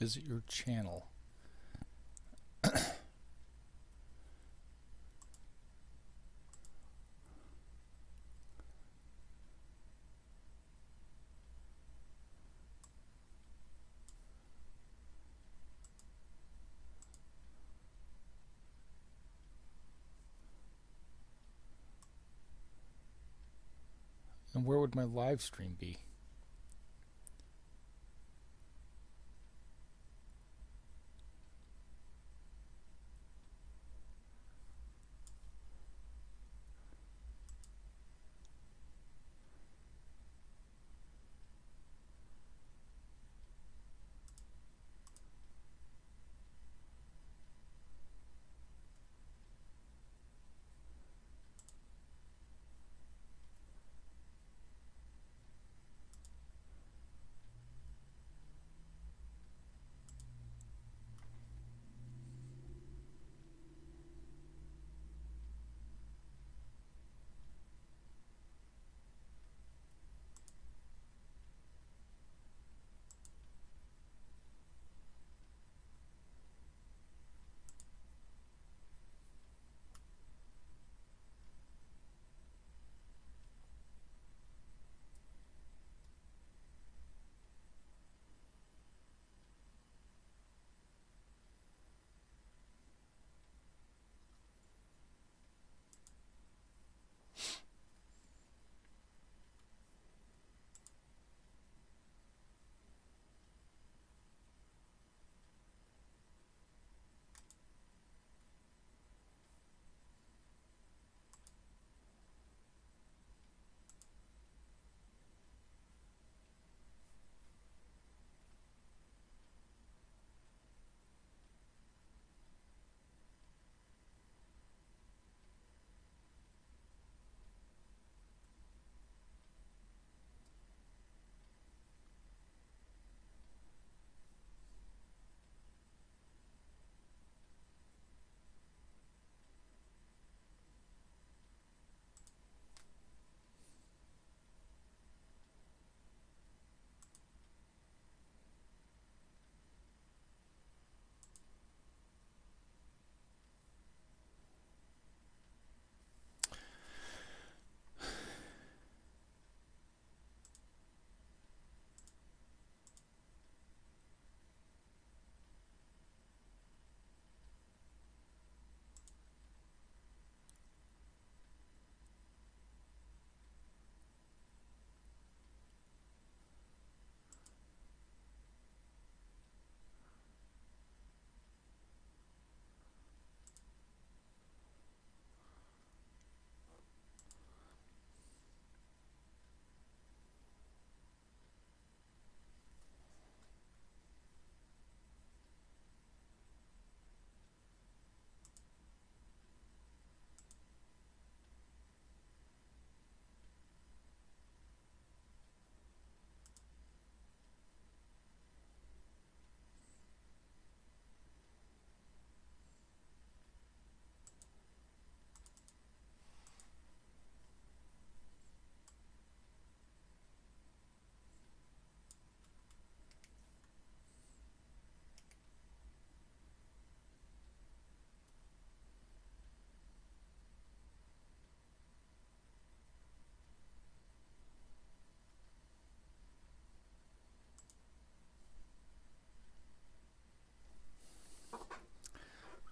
visit your channel. And where would my live stream be?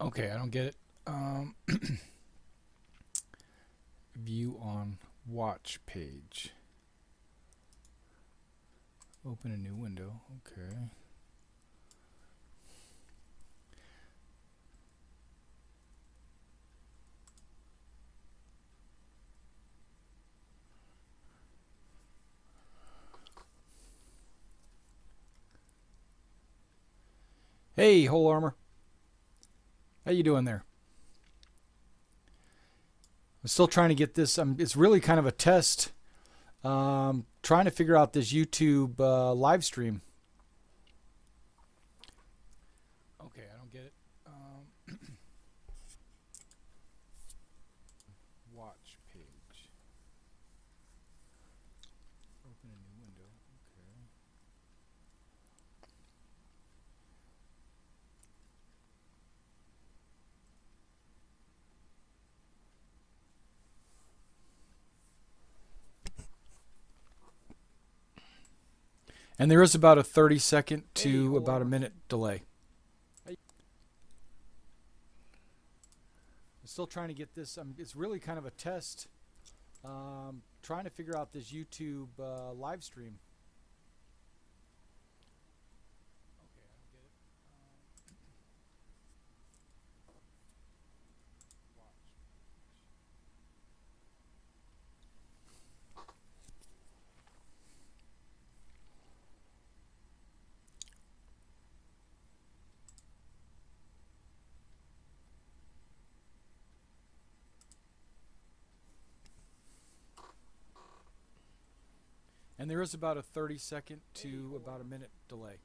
Okay, I don't get it. View on watch page. Open a new window. Okay. Hey, Whole Armor. How you doing there? I'm still trying to get this. It's really kind of a test. Trying to figure out this YouTube live stream. Okay, I don't get it. Watch page. Open a new window. Okay. And there is about a 30-second to about a minute delay. I'm still trying to get this. It's really kind of a test. Trying to figure out this YouTube live stream. Okay, I don't get it. Watch. And there is about a 30-second to about a minute delay.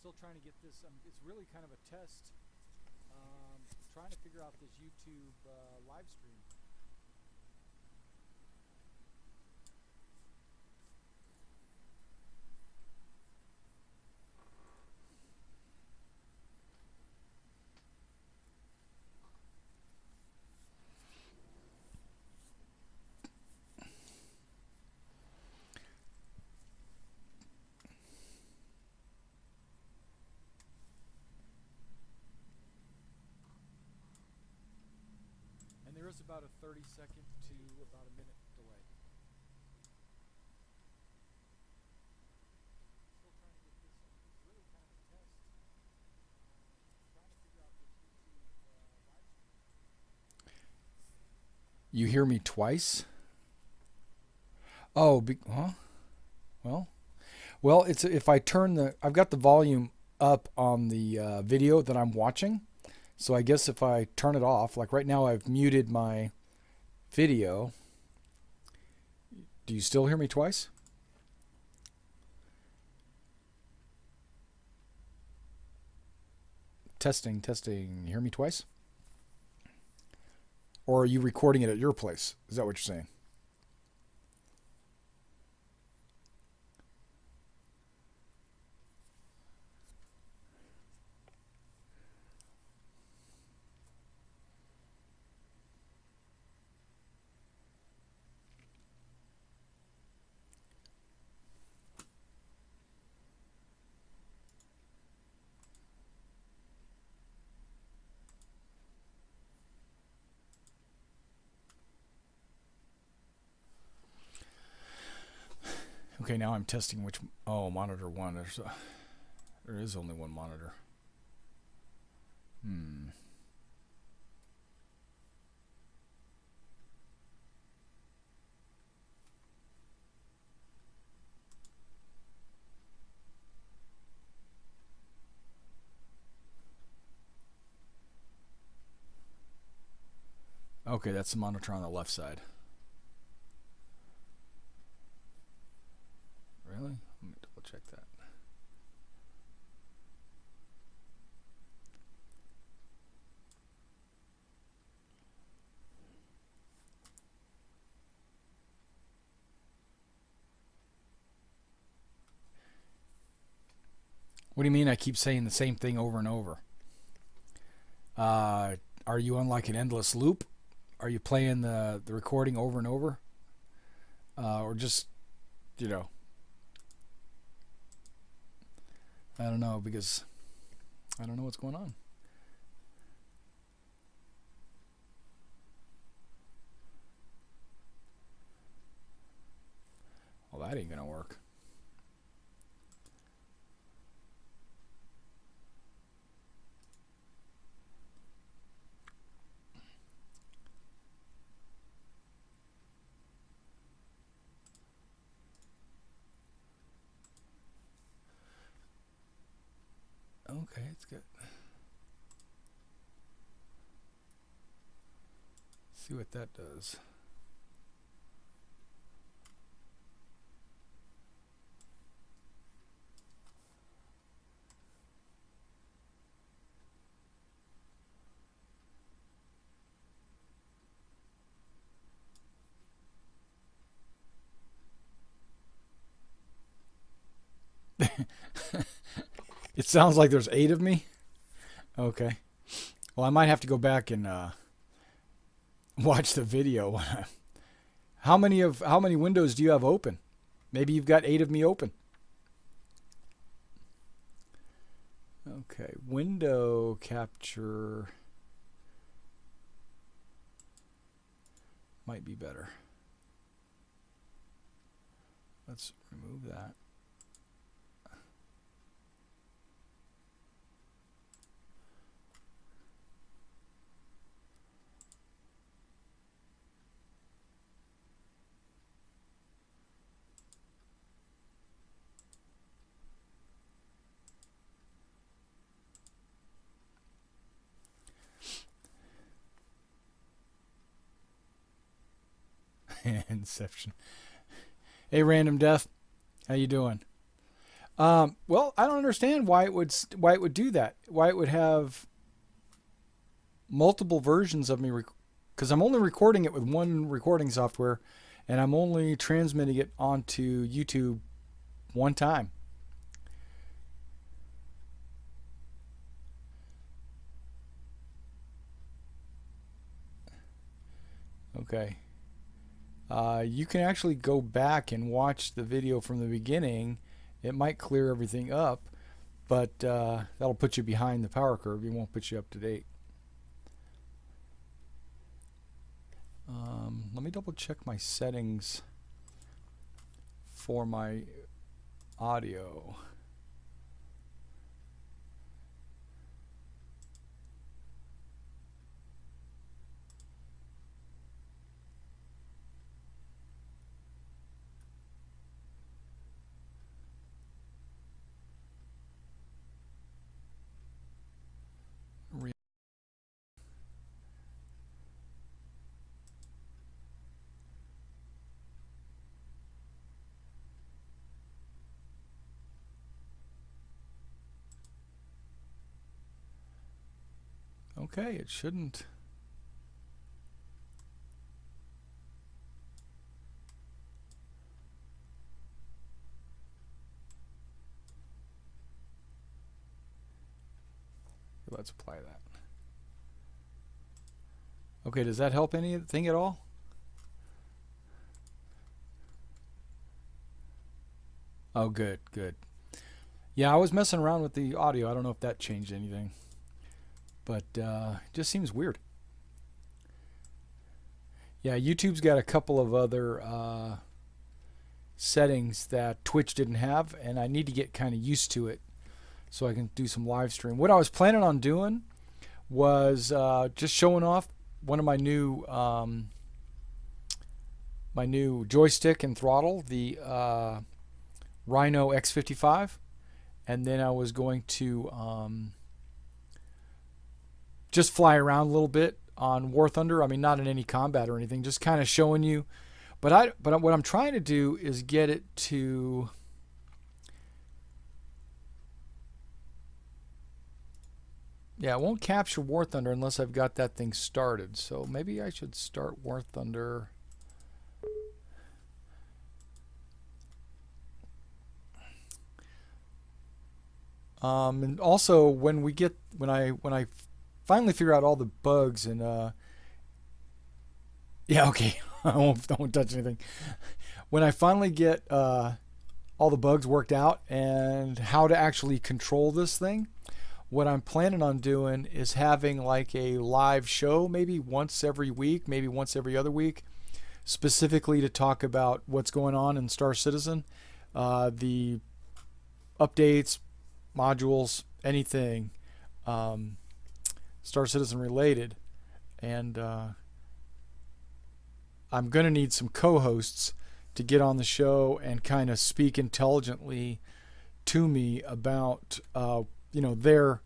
Still trying to get this. It's really kind of a test. Trying to figure out this YouTube live stream. There is about a 30-second to about a minute delay. Still trying to get this. It's really kind of a test. Trying to figure out this YouTube live stream. You hear me twice? Oh, well, it's if I turn I've got the volume up on the video that I'm watching. So I guess if I turn it off, like right now I've muted my video. Do you still hear me twice? Testing, testing. You hear me twice? Or are you recording it at your place? Is that what you're saying? Okay, now I'm testing which. Oh, monitor one. There is only one monitor. Okay, that's the monitor on the left side. Really? Let me double check that. What do you mean I keep saying the same thing over and over? Are you on like an endless loop? Are you playing the recording over and over? Or just, you know, I don't know, because I don't know what's going on. Well, that ain't gonna work. Okay, it's good. See what that does. It sounds like there's 8 of me. Okay. Well, I might have to go back and watch the video. How many windows do you have open? Maybe you've got 8 of me open. Okay, window capture might be better. Let's remove that. Inception. Hey, Random Death, how you doing? Well, I don't understand why it would do that. Why it would have multiple versions of me, because I'm only recording it with one recording software, and I'm only transmitting it onto YouTube one time. Okay. You can actually go back and watch the video from the beginning. It might clear everything up, but that'll put you behind the power curve. It won't put you up to date. Let me double check my settings for my audio. Okay, it shouldn't. Let's apply that. Okay, does that help anything at all? Oh, good, good. Yeah, I was messing around with the audio. I don't know if that changed anything, but it just seems weird. Yeah, YouTube's got a couple of other settings that Twitch didn't have, and I need to get kind of used to it so I can do some live stream. What I was planning on doing was just showing off one of my new joystick and throttle, the Rhino X55, and then I was going to just fly around a little bit on War Thunder. I mean, not in any combat or anything, just kind of showing you. But what I'm trying to do is get it to. Yeah, it won't capture War Thunder unless I've got that thing started. So maybe I should start War Thunder. And also when I finally figure out all the bugs and yeah, okay, I won't touch anything. When I finally get all the bugs worked out and how to actually control this thing, what I'm planning on doing is having like a live show, maybe once every week, maybe once every other week, specifically to talk about what's going on in Star Citizen, the updates, modules, anything Star Citizen related. And I'm going to need some co-hosts to get on the show and kind of speak intelligently to me about their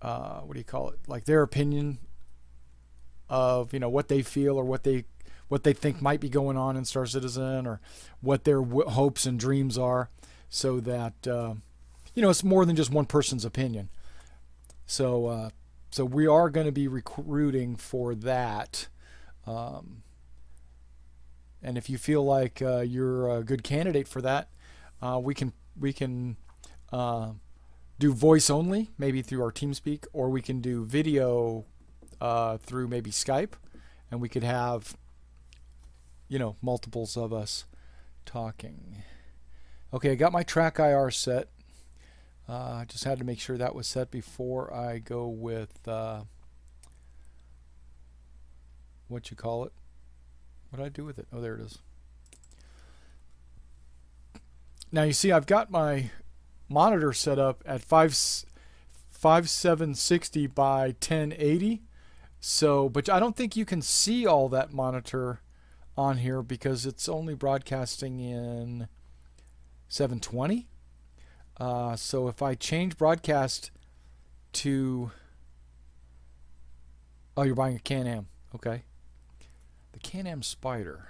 what do you call it, like their opinion of what they feel or what they think might be going on in Star Citizen, or what their hopes and dreams are, so that it's more than just one person's opinion. So we are going to be recruiting for that, and if you feel like you're a good candidate for that, we can do voice only, maybe through our TeamSpeak, or we can do video through maybe Skype, and we could have multiples of us talking. Okay, I got my track IR set. I just had to make sure that was set before I go with what you call it. What did I do with it? Oh, there it is. Now you see I've got my monitor set up at 5760 by 1080. So, but I don't think you can see all that monitor on here because it's only broadcasting in 720. So if I change broadcast to... Oh, you're buying a Can-Am. Okay. The Can-Am Spyder.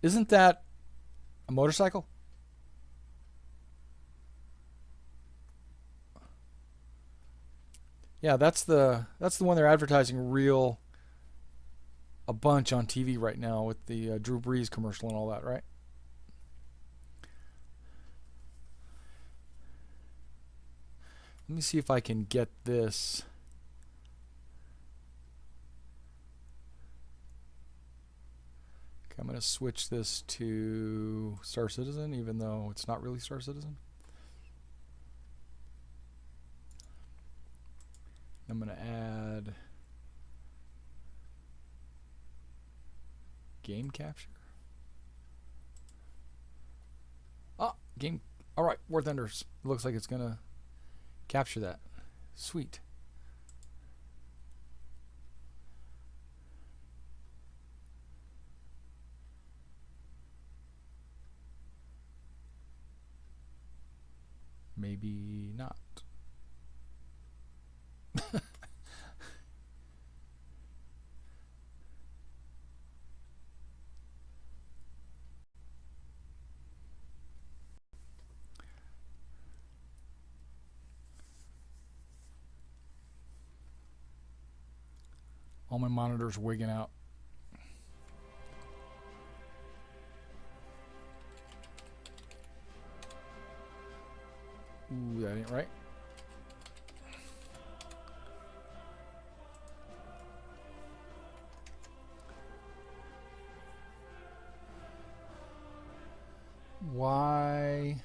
Isn't that a motorcycle? Yeah, that's the one they're advertising a bunch on TV right now with the Drew Brees commercial and all that, right? Let me see if I can get this. Okay, I'm going to switch this to Star Citizen, even though it's not really Star Citizen. I'm going to add game capture. Ah, game. All right, War Thunders. It looks like it's going to capture that. Sweet. Maybe not. All my monitors wigging out. Ooh, that ain't right. Why?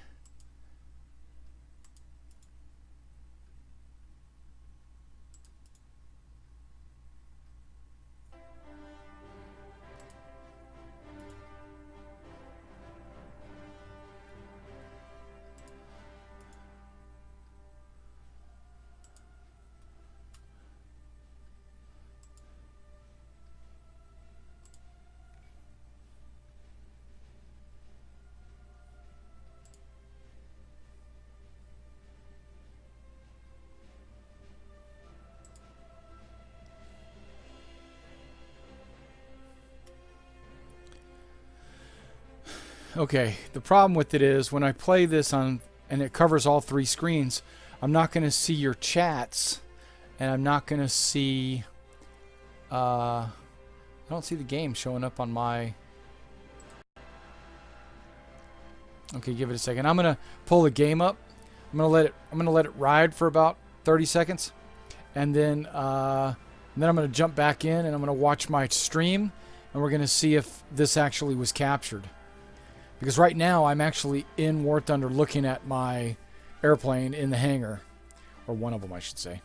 Okay, the problem with it is when I play this on and it covers all three screens, I'm not going to see your chats, and I'm not going to see. I don't see the game showing up on my. Okay, give it a second. I'm gonna pull the game up. I'm gonna let it ride for about 30 seconds, and then I'm gonna jump back in and I'm gonna watch my stream, and we're gonna see if this actually was captured. Because right now I'm actually in War Thunder looking at my airplane in the hangar. Or one of them, I should say.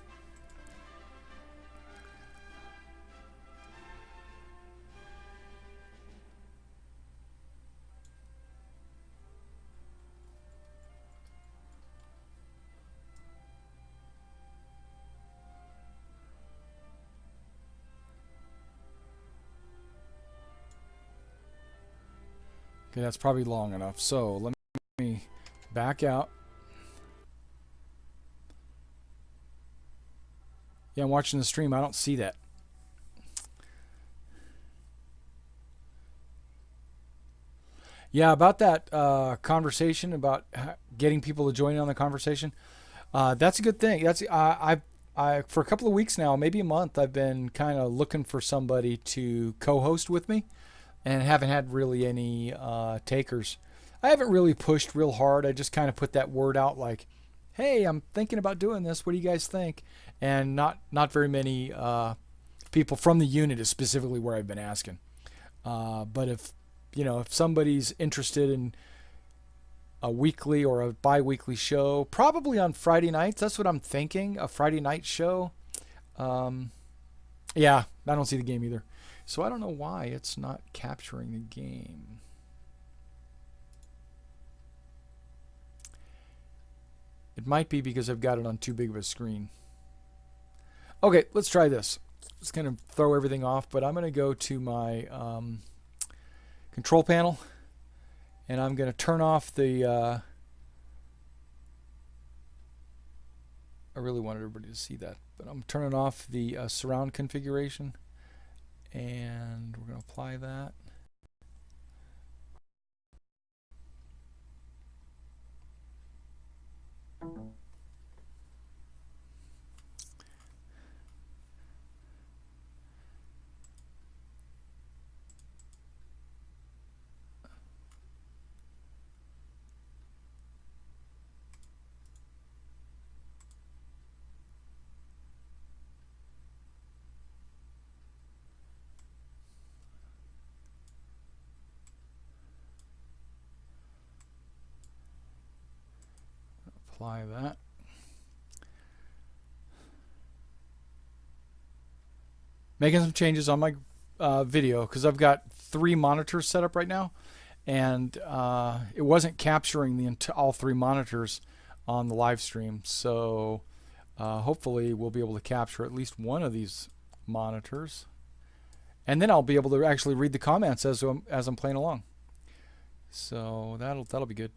Okay, that's probably long enough. So let me back out. Yeah, I'm watching the stream. I don't see that. Yeah, about that conversation about getting people to join in on the conversation. That's a good thing. That's I for a couple of weeks now, maybe a month, I've been kind of looking for somebody to co-host with me, and haven't had really any takers. I haven't really pushed real hard. I just kind of put that word out like, hey, I'm thinking about doing this. What do you guys think? And not very many people from the unit is specifically where I've been asking. But if somebody's interested in a weekly or a bi-weekly show, probably on Friday nights. That's what I'm thinking, a Friday night show. Um, yeah, I don't see the game either. So I don't know why it's not capturing the game. It might be because I've got it on too big of a screen. Okay, let's try this. It's going to throw everything off, but I'm going to go to my control panel, and I'm going to turn off the... I really wanted everybody to see that, but I'm turning off the surround configuration, and we're going to apply that. Apply that. Making some changes on my video because I've got 3 monitors set up right now, and it wasn't capturing all 3 monitors on the live stream. So hopefully we'll be able to capture at least one of these monitors, and then I'll be able to actually read the comments as I'm playing along. So that'll be good.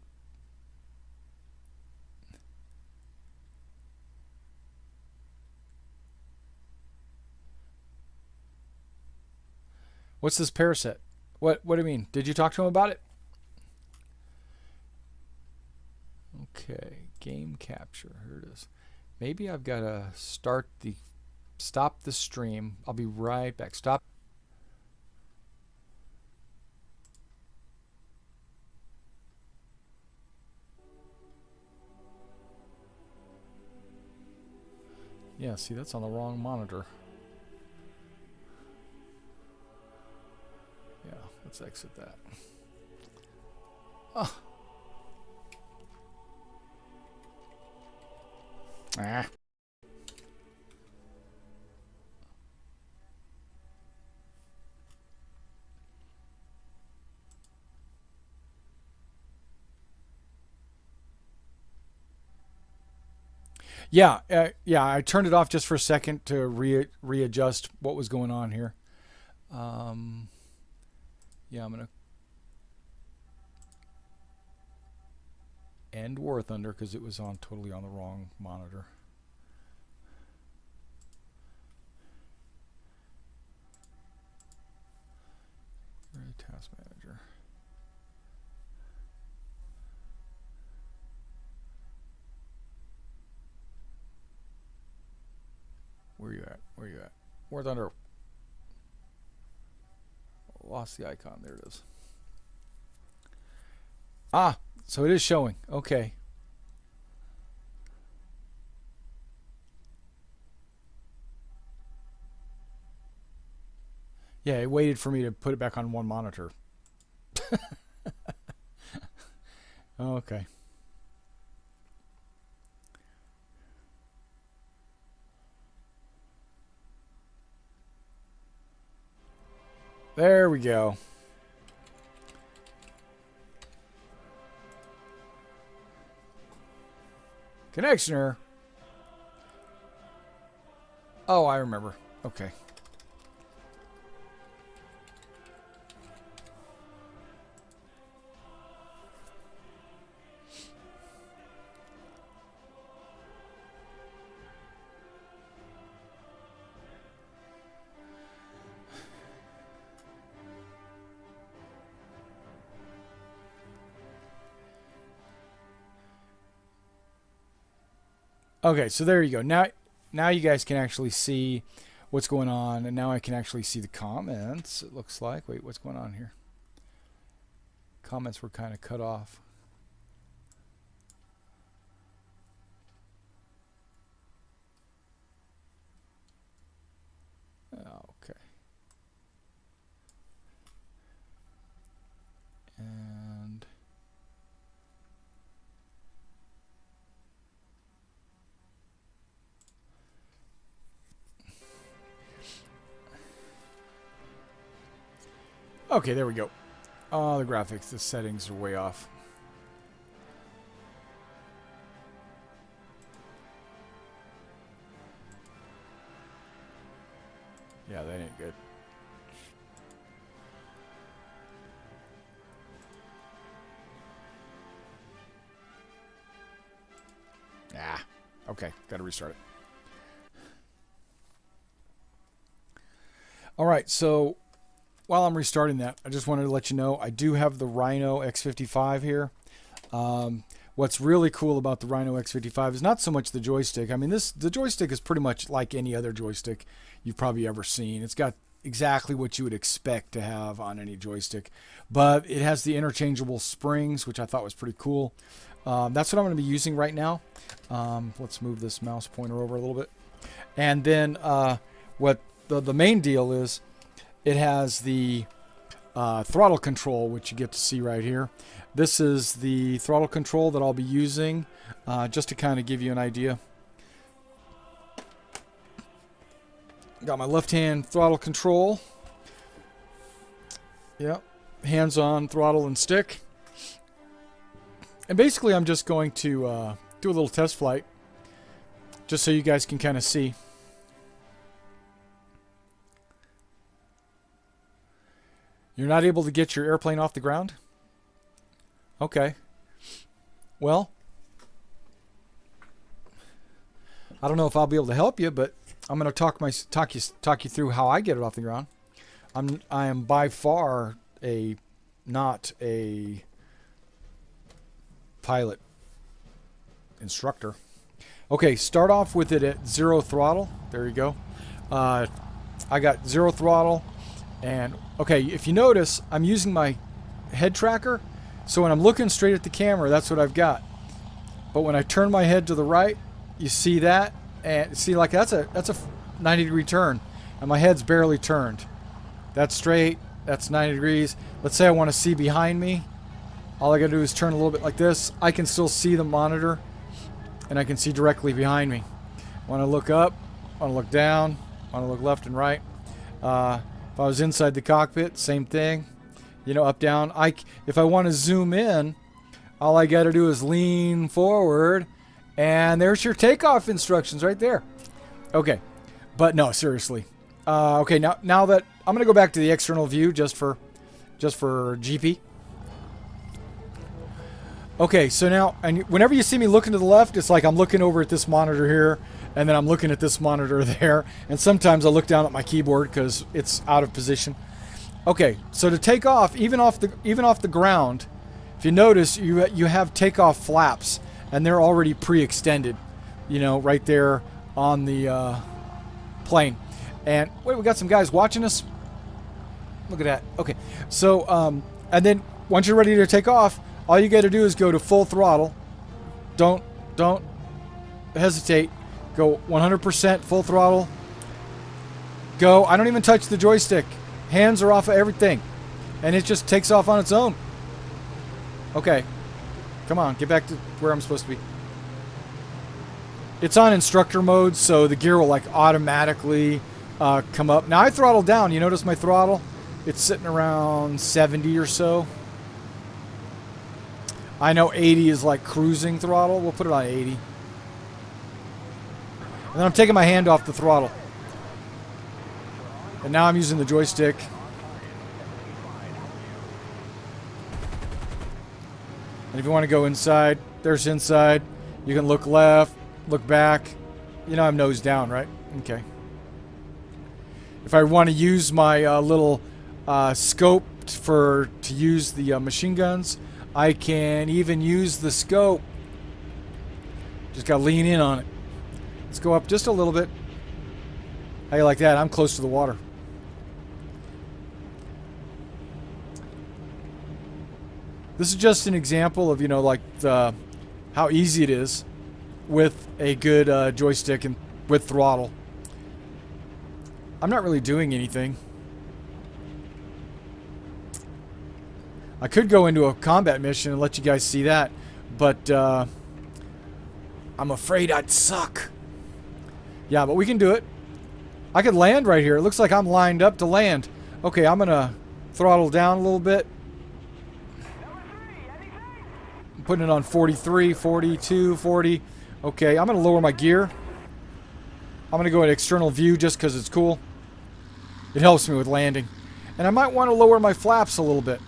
What's this Paraset? What do you mean? Did you talk to him about it? Okay, game capture. Here it is. Maybe I've got to stop the stream. I'll be right back. Stop. Yeah, see, that's on the wrong monitor. Yeah, let's exit that. Oh. Ah. Yeah, I turned it off just for a second to readjust what was going on here. Yeah, I'm gonna end War Thunder because it was totally on the wrong monitor. Task Manager. Where you at? Where you at? War Thunder. Lost the icon. There it is. Ah, so it is showing. Okay. Yeah, it waited for me to put it back on one monitor. Okay. There we go. Connection error. Oh, I remember. Okay. Okay, so there you go. Now you guys can actually see what's going on, and now I can actually see the comments, it looks like. Wait, what's going on here? Comments were kind of cut off. Okay. Okay, there we go. The graphics, the settings are way off. Yeah, that ain't good. Ah, okay, gotta restart it. All right, so while I'm restarting that, I just wanted to let you know I do have the Rhino X55 here. What's really cool about the Rhino X55 is not so much the joystick. I mean, the joystick is pretty much like any other joystick you've probably ever seen. It's got exactly what you would expect to have on any joystick, but it has the interchangeable springs, which I thought was pretty cool. That's what I'm going to be using right now. Let's move this mouse pointer over a little bit. And then what the main deal is, it has the throttle control, which you get to see right here. This is the throttle control that I'll be using, just to kind of give you an idea. Got my left hand throttle control. Yep, hands on throttle and stick. And basically I'm just going to do a little test flight, just so you guys can kind of see. You're not able to get your airplane off the ground? Okay. Well, I don't know if I'll be able to help you, but I'm going to talk you through how I get it off the ground. I am by far not a pilot instructor. Okay, start off with it at 0 throttle. There you go. I got 0 throttle. And okay, if you notice, I'm using my head tracker, so when I'm looking straight at the camera, that's what I've got. But when I turn my head to the right, you see that, and see, like that's a 90-degree turn, and my head's barely turned. That's straight. That's 90 degrees. Let's say I want to see behind me. All I got to do is turn a little bit like this. I can still see the monitor, and I can see directly behind me. Want to look up? Want to look down? Want to look left and right? If I was inside the cockpit, same thing. You know, up, down. If I want to zoom in, all I got to do is lean forward, and there's your takeoff instructions right there. Okay, but no, seriously. Okay, now that I'm going to go back to the external view just for GP. Okay, so now, and whenever you see me looking to the left, it's like I'm looking over at this monitor here, and then I'm looking at this monitor there, and sometimes I look down at my keyboard because it's out of position. Okay, so to take off, even off the ground, if you notice, you have takeoff flaps, and they're already pre-extended, you know, right there on the plane. And wait, we got some guys watching us. Look at that. Okay, so and then once you're ready to take off, all you got to do is go to full throttle. Don't hesitate. Go 100% full throttle. Go. I don't even touch the joystick. Hands are off of everything. And it just takes off on its own. Okay. Come on. Get back to where I'm supposed to be. It's on instructor mode, so the gear will like automatically come up. Now I throttle down. You notice my throttle? It's sitting around 70 or so. I know 80 is like cruising throttle. We'll put it on 80. And then I'm taking my hand off the throttle. And now I'm using the joystick. And if you want to go inside, there's inside. You can look left, look back. You know I'm nose down, right? Okay. If I want to use my little scope to use the machine guns, I can even use the scope. Just got to lean in on it. Let's go up just a little bit. How you like that? I'm close to the water. This is just an example of, you know, like how easy it is with a good joystick and with throttle. I'm not really doing anything. I could go into a combat mission and let you guys see that, but I'm afraid I'd suck. Yeah, but we can do it. I could land right here. It looks like I'm lined up to land. Okay, I'm gonna Throttle down a little bit. I'm putting it on 43, 42, 40. Okay, I'm going to lower my gear. I'm going to go at external view just because it's cool. It helps me with landing. And I might want to lower my flaps a little bit.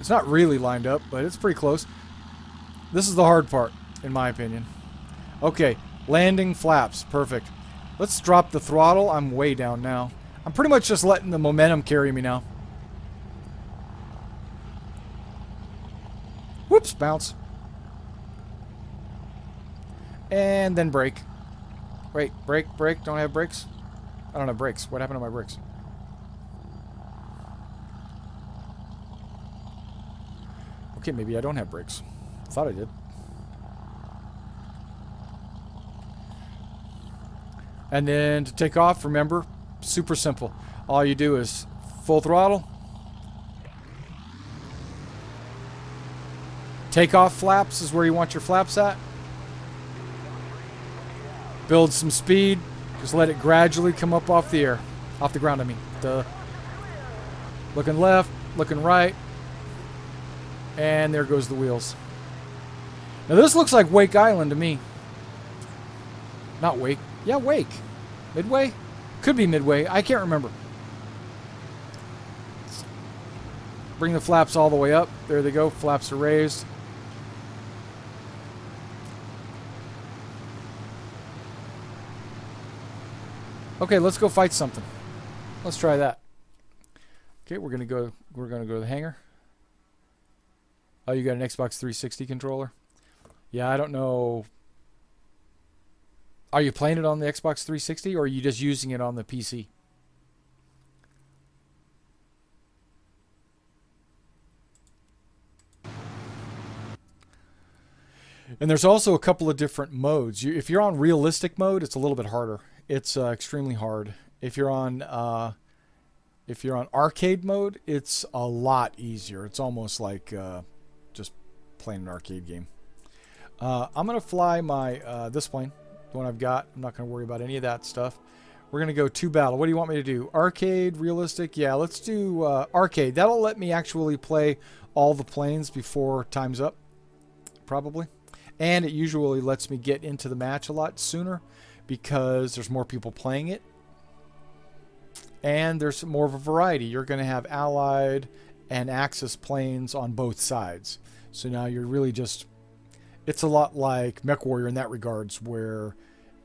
It's not really lined up, but it's pretty close. This is the hard part, in my opinion. Okay, landing flaps. Perfect. Let's drop the throttle. I'm way down now. I'm pretty much just letting the momentum carry me now. Whoops, bounce. And then brake. Wait, brake. Don't I have brakes? I don't have brakes. What happened to my brakes? Okay, maybe I don't have brakes. I thought I did. And then to take off, remember, super simple. All you do is full throttle. Takeoff flaps is where you want your flaps at. Build some speed. Just let it gradually come up off the air. Off the ground, I mean. Looking left, looking right. And there goes the wheels. Now this looks like Wake Island to me. Not Wake. Yeah, Wake. Midway? Could be Midway. I can't remember. Bring the flaps all the way up. There they go. Flaps are raised. Okay, let's go fight something. Let's try that. Okay, we're gonna go to the hangar. Oh, you got an Xbox 360 controller? Yeah, I don't know. Are you playing it on the Xbox 360 or are you just using it on the PC? And there's also a couple of different modes. If you're on realistic mode, it's a little bit harder. It's extremely hard. If you're on arcade mode, it's a lot easier. It's almost like just playing an arcade game. I'm gonna fly my this plane, the one I've got. I'm not gonna worry about any of that stuff. We're gonna go to battle. What do you want me to do? Arcade, realistic? Yeah, let's do arcade. That'll let me actually play all the planes before time's up, probably. And it usually lets me get into the match a lot sooner because there's more people playing it. And there's more of a variety. You're going to have Allied and Axis planes on both sides. So now you're really just... It's a lot like MechWarrior in that regards, where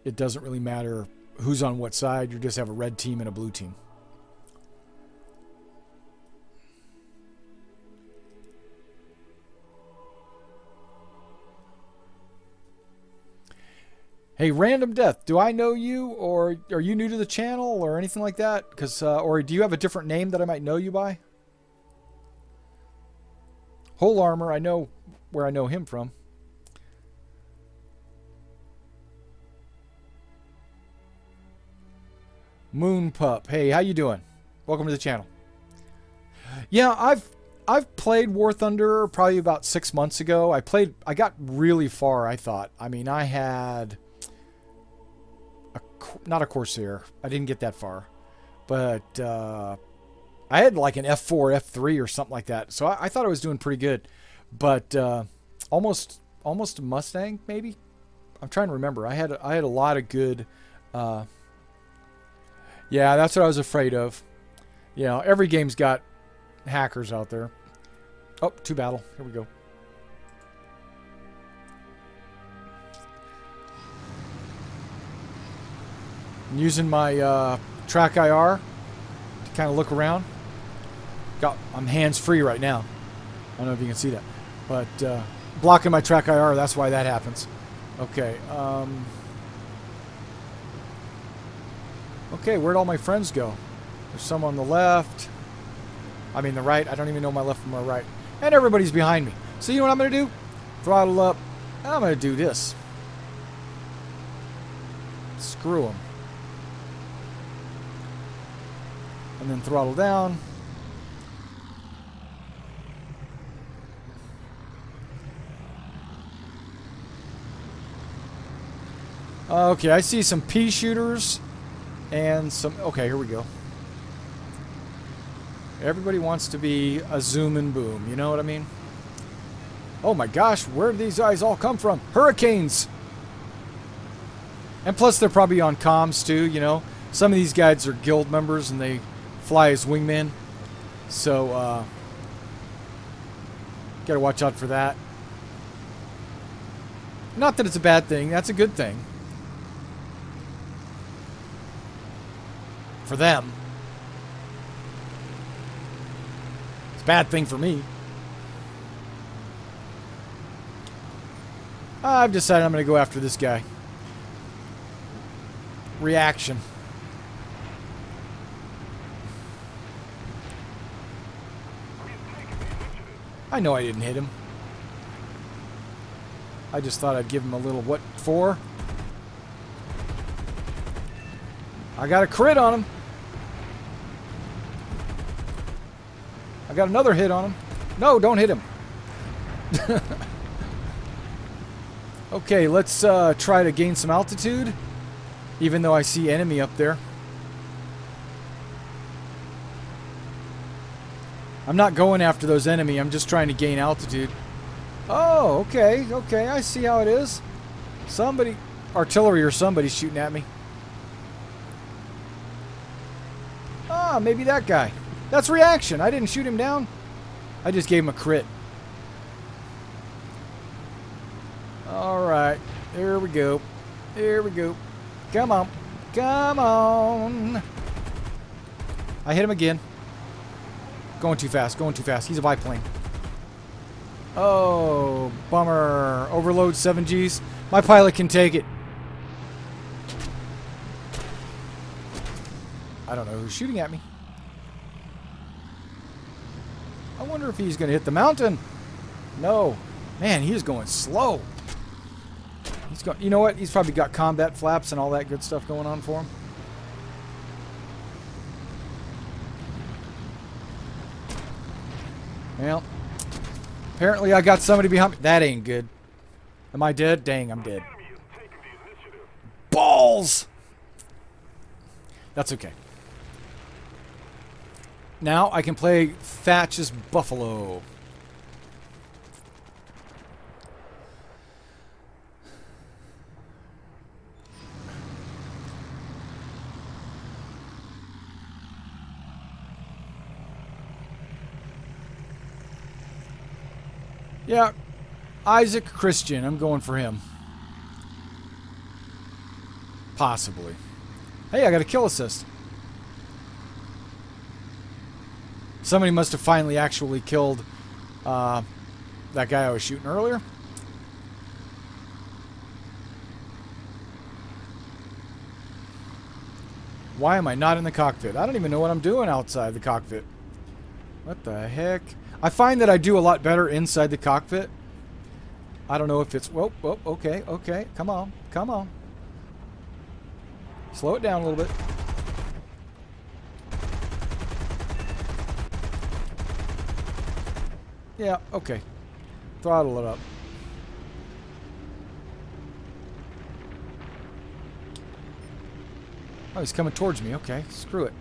it doesn't really matter who's on what side. You just have a red team and a blue team. Hey, Random Death, do I know you, or are you new to the channel, or anything like that? Or do you have a different name that I might know you by? Whole Armor, I know where I know him from. Moon Pup, hey, how you doing? Welcome to the channel. Yeah, I've played War Thunder probably about 6 months ago. I got really far, I thought. I mean, I had... not a Corsair. I didn't get that far. But I had like an F4, F3 or something like that. So I thought I was doing pretty good. But almost a Mustang, maybe? I'm trying to remember. I had a lot of good... yeah, that's what I was afraid of. You know, every game's got hackers out there. Oh, to battle. Here we go. I'm using my track IR to kind of look around. I'm hands-free right now. I don't know if you can see that. But blocking my track IR, that's why that happens. Okay. Okay, where'd all my friends go? There's some on the left. I mean the right. I don't even know my left from my right. And everybody's behind me. So you know what I'm going to do? Throttle up. And I'm going to do this. Screw them. And then throttle down. Okay, I see some pea shooters and some... Okay, here we go. Everybody wants to be a zoom and boom, you know what I mean? Oh my gosh, where do these guys all come from? Hurricanes! And plus they're probably on comms too, you know? Some of these guys are guild members and they fly as wingmen. So, gotta watch out for that. Not that it's a bad thing, that's a good thing. For them. It's a bad thing for me. I've decided I'm going to go after this guy. Reaction. I know I didn't hit him. I just thought I'd give him a little what for. I got a crit on him. I got another hit on him. No, don't hit him. Okay, let's try to gain some altitude, even though I see enemy up there. I'm not going after those enemy, I'm just trying to gain altitude. Oh, okay, okay, I see how it is. Somebody, artillery or somebody's shooting at me. Ah, maybe that guy. That's reaction. I didn't shoot him down. I just gave him a crit. Alright, here we go. Here we go. Come on. Come on. I hit him again. Going too fast, going too fast. He's a biplane. Oh, bummer. Overload 7Gs. My pilot can take it. I don't know who's shooting at me. I wonder if he's going to hit the mountain. No. Man, he is going slow. He's got, you know what? He's probably got combat flaps and all that good stuff going on for him. Well, apparently I got somebody behind me. That ain't good. Am I dead? Dang, I'm dead. Balls! That's okay. Now I can play Thatch's Buffalo. Yeah, Isaac Christian. I'm going for him. Possibly. Hey, I got a kill assist. Somebody must have finally actually killed that guy I was shooting earlier. Why am I not in the cockpit? I don't even know what I'm doing outside the cockpit. What the heck? I find that I do a lot better inside the cockpit. I don't know if it's... Whoa, whoa, okay, okay. Come on, come on. Slow it down a little bit. Yeah, okay. Throttle it up. Oh, he's coming towards me. Okay, screw it.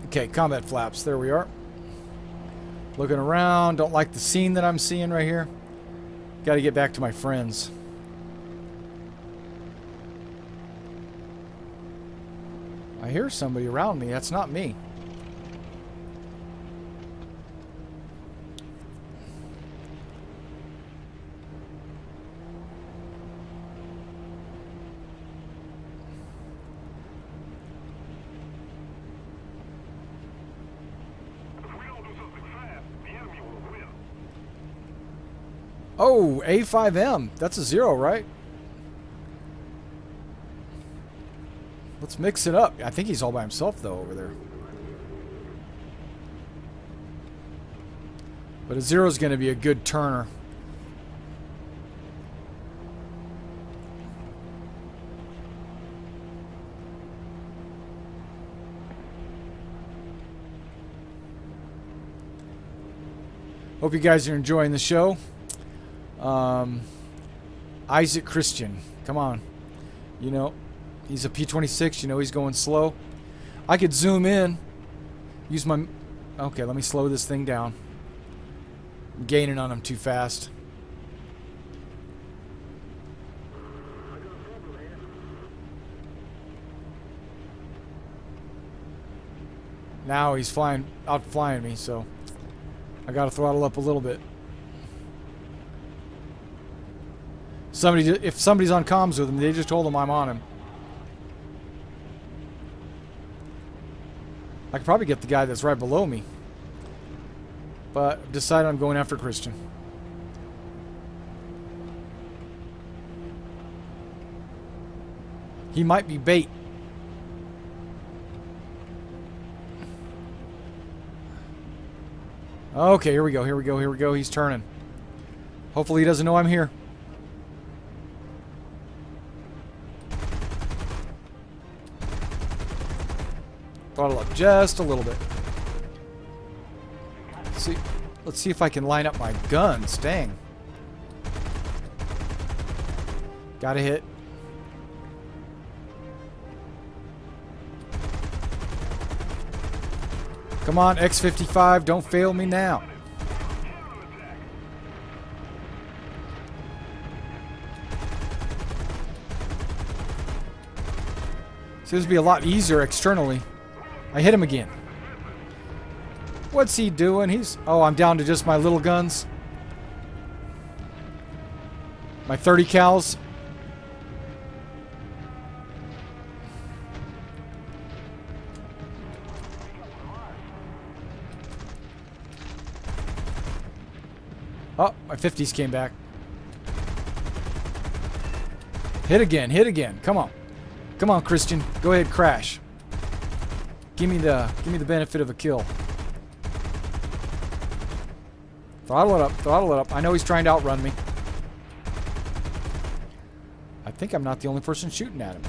Okay, combat flaps. There we are. Looking around. Don't like the scene that I'm seeing right here. Got to get back to my friends. I hear somebody around me. That's not me. Oh, A5M. That's a 0, right? Let's mix it up. I think he's all by himself, though, over there. But a 0 is going to be a good turner. Hope you guys are enjoying the show. Isaac Christian. Come on. You know, he's a P-26. You know, he's going slow. I could zoom in. Use my... Okay, let me slow this thing down. I'm gaining on him too fast. Now he's outflying me, so I gotta throttle up a little bit. If somebody's on comms with him, they just told him I'm on him. I could probably get the guy that's right below me, but I've decided I'm going after Christian. He might be bait. Okay, here we go, here we go, here we go. He's turning. Hopefully he doesn't know I'm here. Throttle up just a little bit. Let's see if I can line up my guns. Dang. Gotta hit. Come on, X55, don't fail me now. Seems to be a lot easier externally. I hit him again. What's he doing? Oh, I'm down to just my little guns. My 30 cals. Oh, my 50s came back. Hit again, hit again. Come on. Come on, Christian. Go ahead, crash. Give me the benefit of a kill. Throttle it up, throttle it up. I know he's trying to outrun me. I think I'm not the only person shooting at him.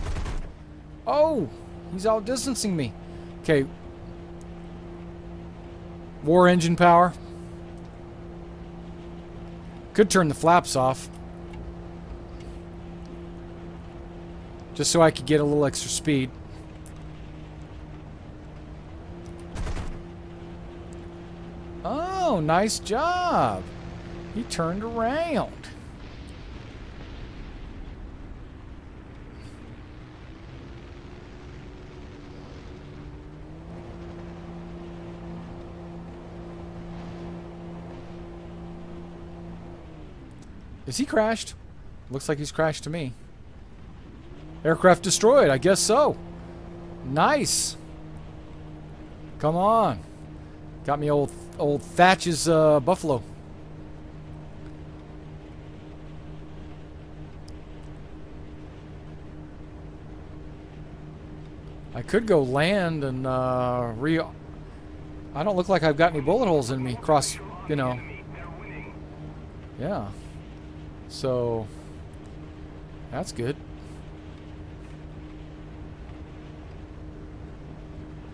Oh, he's outdistancing me. Okay. War engine power. Could turn the flaps off. Just so I could get a little extra speed. Oh, nice job. He turned around. Is he crashed? Looks like he's crashed to me. Aircraft destroyed, I guess so. Nice. Come on. Got me old Thatch's Buffalo. I could go land and I don't look like I've got any bullet holes in me. You know. Yeah. So that's good.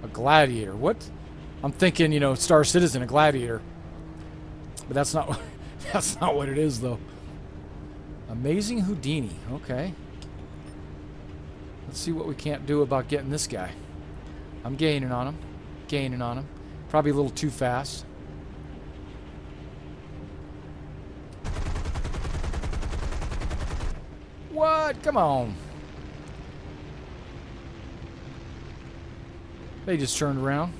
A Gladiator. What? I'm thinking, you know, Star Citizen, a Gladiator. But that's not that's not what it is though. Amazing Houdini. Okay. Let's see what we can't do about getting this guy. I'm gaining on him. Gaining on him. Probably a little too fast. What? Come on. They just turned around.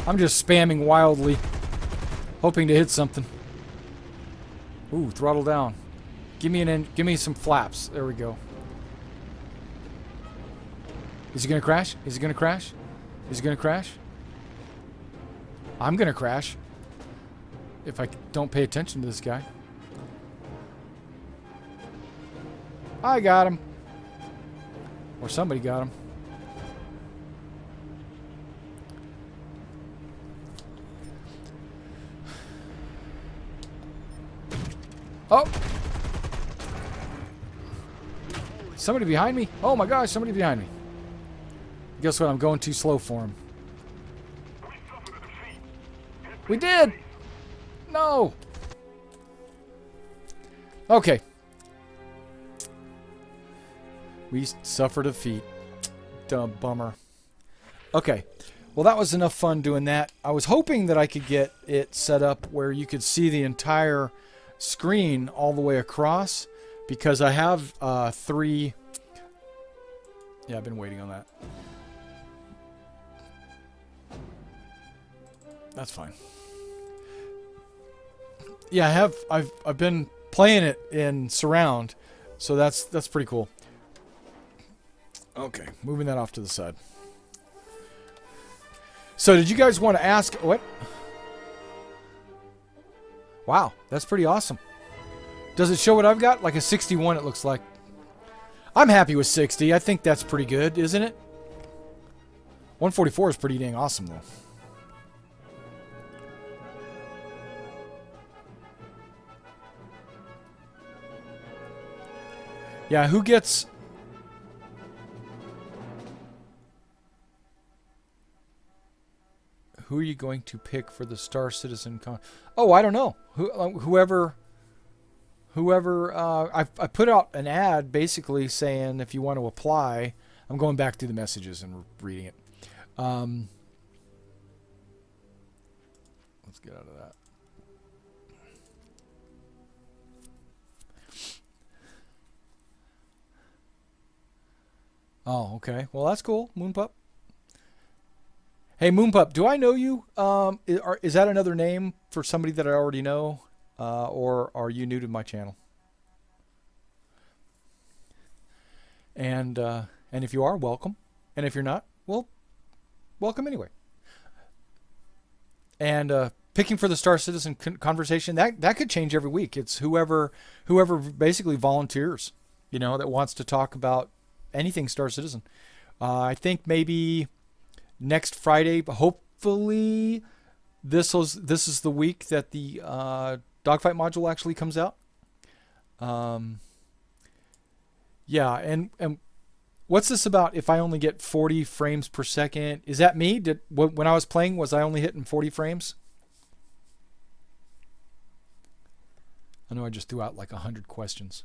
I'm just spamming wildly, hoping to hit something. Ooh, throttle down. Give me some flaps. There we go. Is he gonna crash? Is he gonna crash? Is he gonna crash? I'm gonna crash if I don't pay attention to this guy. I got him. Or somebody got him. Oh! Somebody behind me? Oh my gosh, somebody behind me. Guess what? I'm going too slow for him. We did! No! Okay. We suffered defeat. Dumb bummer. Okay. Well, that was enough fun doing that. I was hoping that I could get it set up where you could see the entire screen all the way across, because I have 3... Yeah, I've been waiting on that. That's fine. Yeah, I've been playing it in surround, so that's pretty cool. Okay, moving that off to the side. So, did you guys want to ask what? Wow, that's pretty awesome. Does it show what I've got? Like a 61, it looks like. I'm happy with 60. I think that's pretty good, isn't it? 144 is pretty dang awesome, though. Yeah, who gets... Who are you going to pick for the Star Citizen Con? Oh, I don't know. Whoever... I put out an ad basically saying if you want to apply. I'm going back through the messages and reading it. Let's get out of that. Oh, okay. Well, that's cool, Moonpup. Hey, Moonpup, do I know you? Is that another name for somebody that I already know? Or are you new to my channel? And if you are, welcome. And if you're not, well, welcome anyway. And picking for the Star Citizen conversation, that could change every week. It's whoever basically volunteers, that wants to talk about anything Star Citizen. I think maybe next Friday, hopefully this is the week that the Dogfight module actually comes out. Yeah, and what's this about if I only get 40 frames per second? Is that me? When I was playing, was I only hitting 40 frames? I know I just threw out like 100 questions.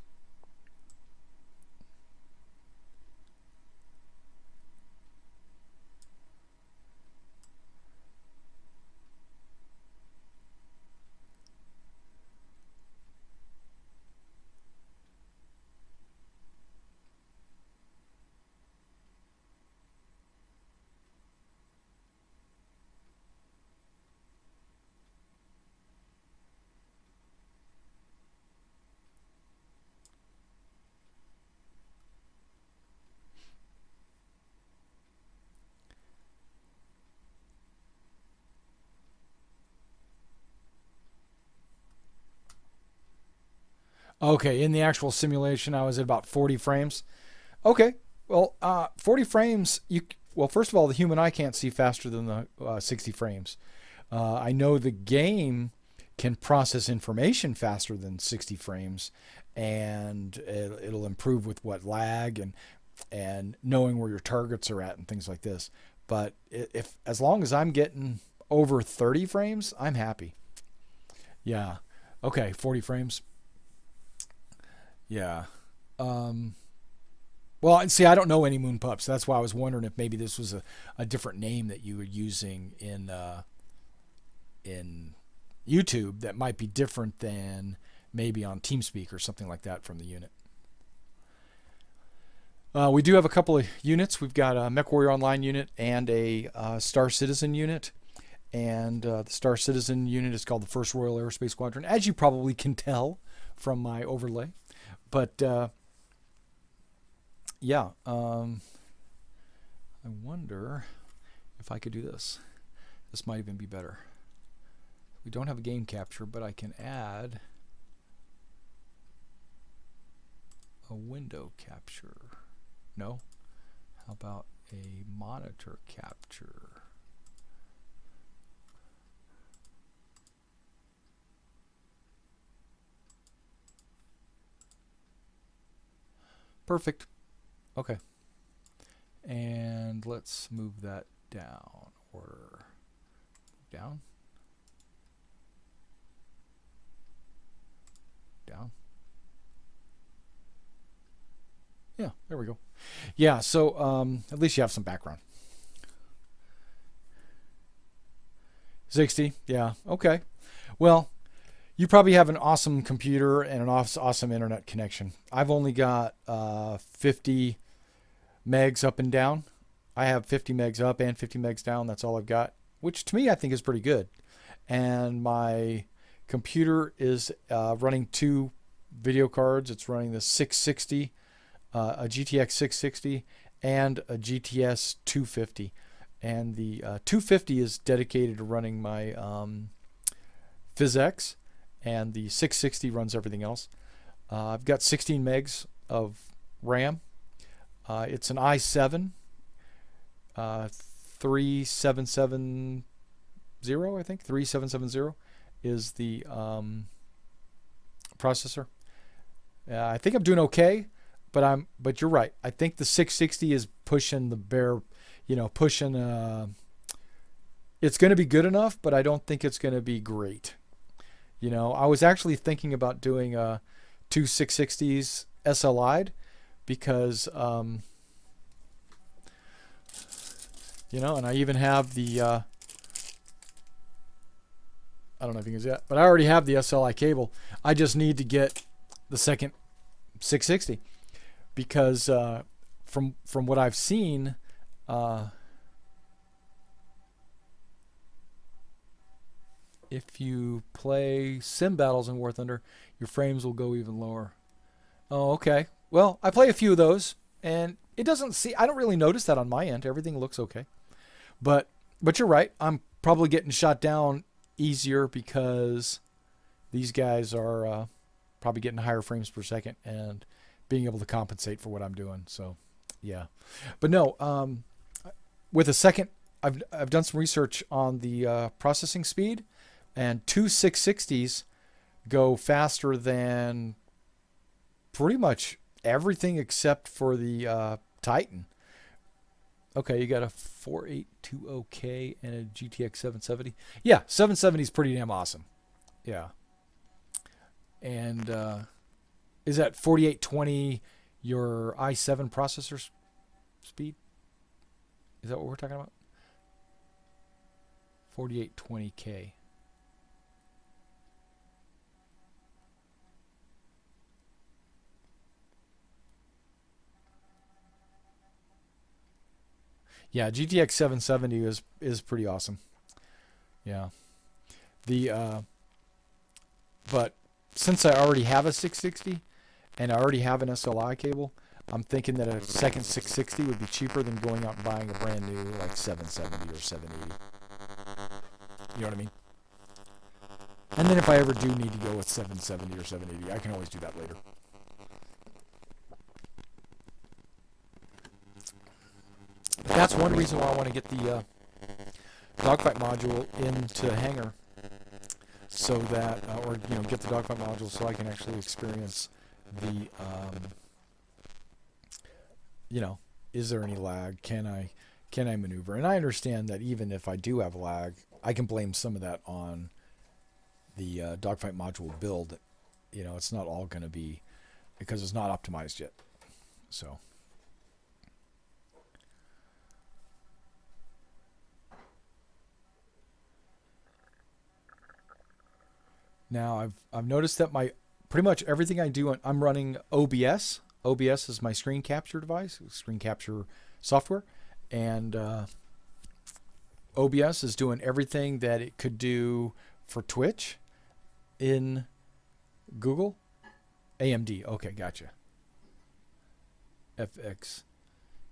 Okay, in the actual simulation, I was at about 40 frames. Okay, well, 40 frames, well, first of all, the human eye can't see faster than the 60 frames. I know the game can process information faster than 60 frames, and it'll improve with lag and knowing where your targets are at and things like this. But if as long as I'm getting over 30 frames, I'm happy. Yeah. Okay, 40 frames. Yeah. Well, see, I don't know any Moon Pups. That's why I was wondering if maybe this was a different name that you were using in YouTube that might be different than maybe on TeamSpeak or something like that from the unit. We do have a couple of units. We've got a MechWarrior Online unit and a Star Citizen unit. And the Star Citizen unit is called the 1st Royal Aerospace Squadron, as you probably can tell from my overlay. But yeah, I wonder if I could do this. This might even be better. We don't have a game capture, but I can add a window capture. No? How about a monitor capture? Perfect. Okay. And let's move that down. Order down. Down. Yeah, there we go. Yeah, so at least you have some background. 60, yeah, okay. Well, you probably have an awesome computer and an awesome internet connection. I've only got 50 megs up and down. I have 50 megs up and 50 megs down. That's all I've got, which to me I think is pretty good. And my computer is running two video cards. It's running the 660, a GTX 660, and a GTS 250. And the 250 is dedicated to running my PhysX, and the 660 runs everything else. I've got 16 megs of RAM. It's an i7 3770, I think. 3770 is the processor. I think I'm doing okay, but you're right. I think the 660 is pushing the bare, pushing. It's going to be good enough, but I don't think it's going to be great. I was actually thinking about doing two 660s SLI'd because, and I even have the, I don't know if you can see that, but I already have the SLI cable. I just need to get the second 660 because from what I've seen, if you play sim battles in War Thunder, your frames will go even lower. Oh, okay. Well, I play a few of those, and I don't really notice that on my end. Everything looks okay. But you're right. I'm probably getting shot down easier because these guys are probably getting higher frames per second and being able to compensate for what I'm doing. So, yeah. But no, with a second, I've done some research on the processing speed. And two 660s go faster than pretty much everything except for the Titan. Okay, you got a 4820K and a GTX 770. Yeah, 770 is pretty damn awesome. Yeah. And is that 4820 your i7 processor speed? Is that what we're talking about? 4820K. Yeah, GTX 770 is pretty awesome. Yeah. But since I already have a 660 and I already have an SLI cable, I'm thinking that a second 660 would be cheaper than going out and buying a brand new like 770 or 780. You know what I mean? And then if I ever do need to go with 770 or 780, I can always do that later. That's one reason why I want to get the dogfight module into Hangar, so that, get the dogfight module so I can actually experience the, is there any lag? Can I maneuver? And I understand that even if I do have lag, I can blame some of that on the dogfight module build. It's not all going to be because it's not optimized yet. So. Now I've noticed that pretty much everything I do, I'm running OBS. OBS is my screen capture device, screen capture software, and OBS is doing everything that it could do for Twitch in Google. AMD, okay, gotcha. FX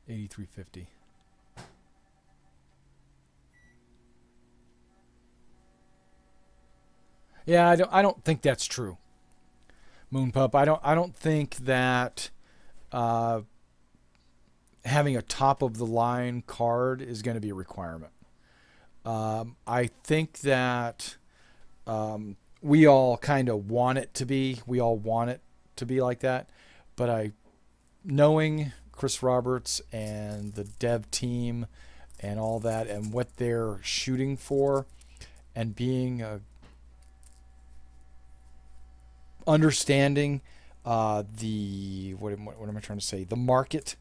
8350. Yeah, I don't think that's true, Moonpup. I don't think that having a top of the line card is going to be a requirement. I think that we all kind of want it to be. We all want it to be like that. But knowing Chris Roberts and the dev team and all that, and what they're shooting for, and being understanding the what am I trying to say? The market,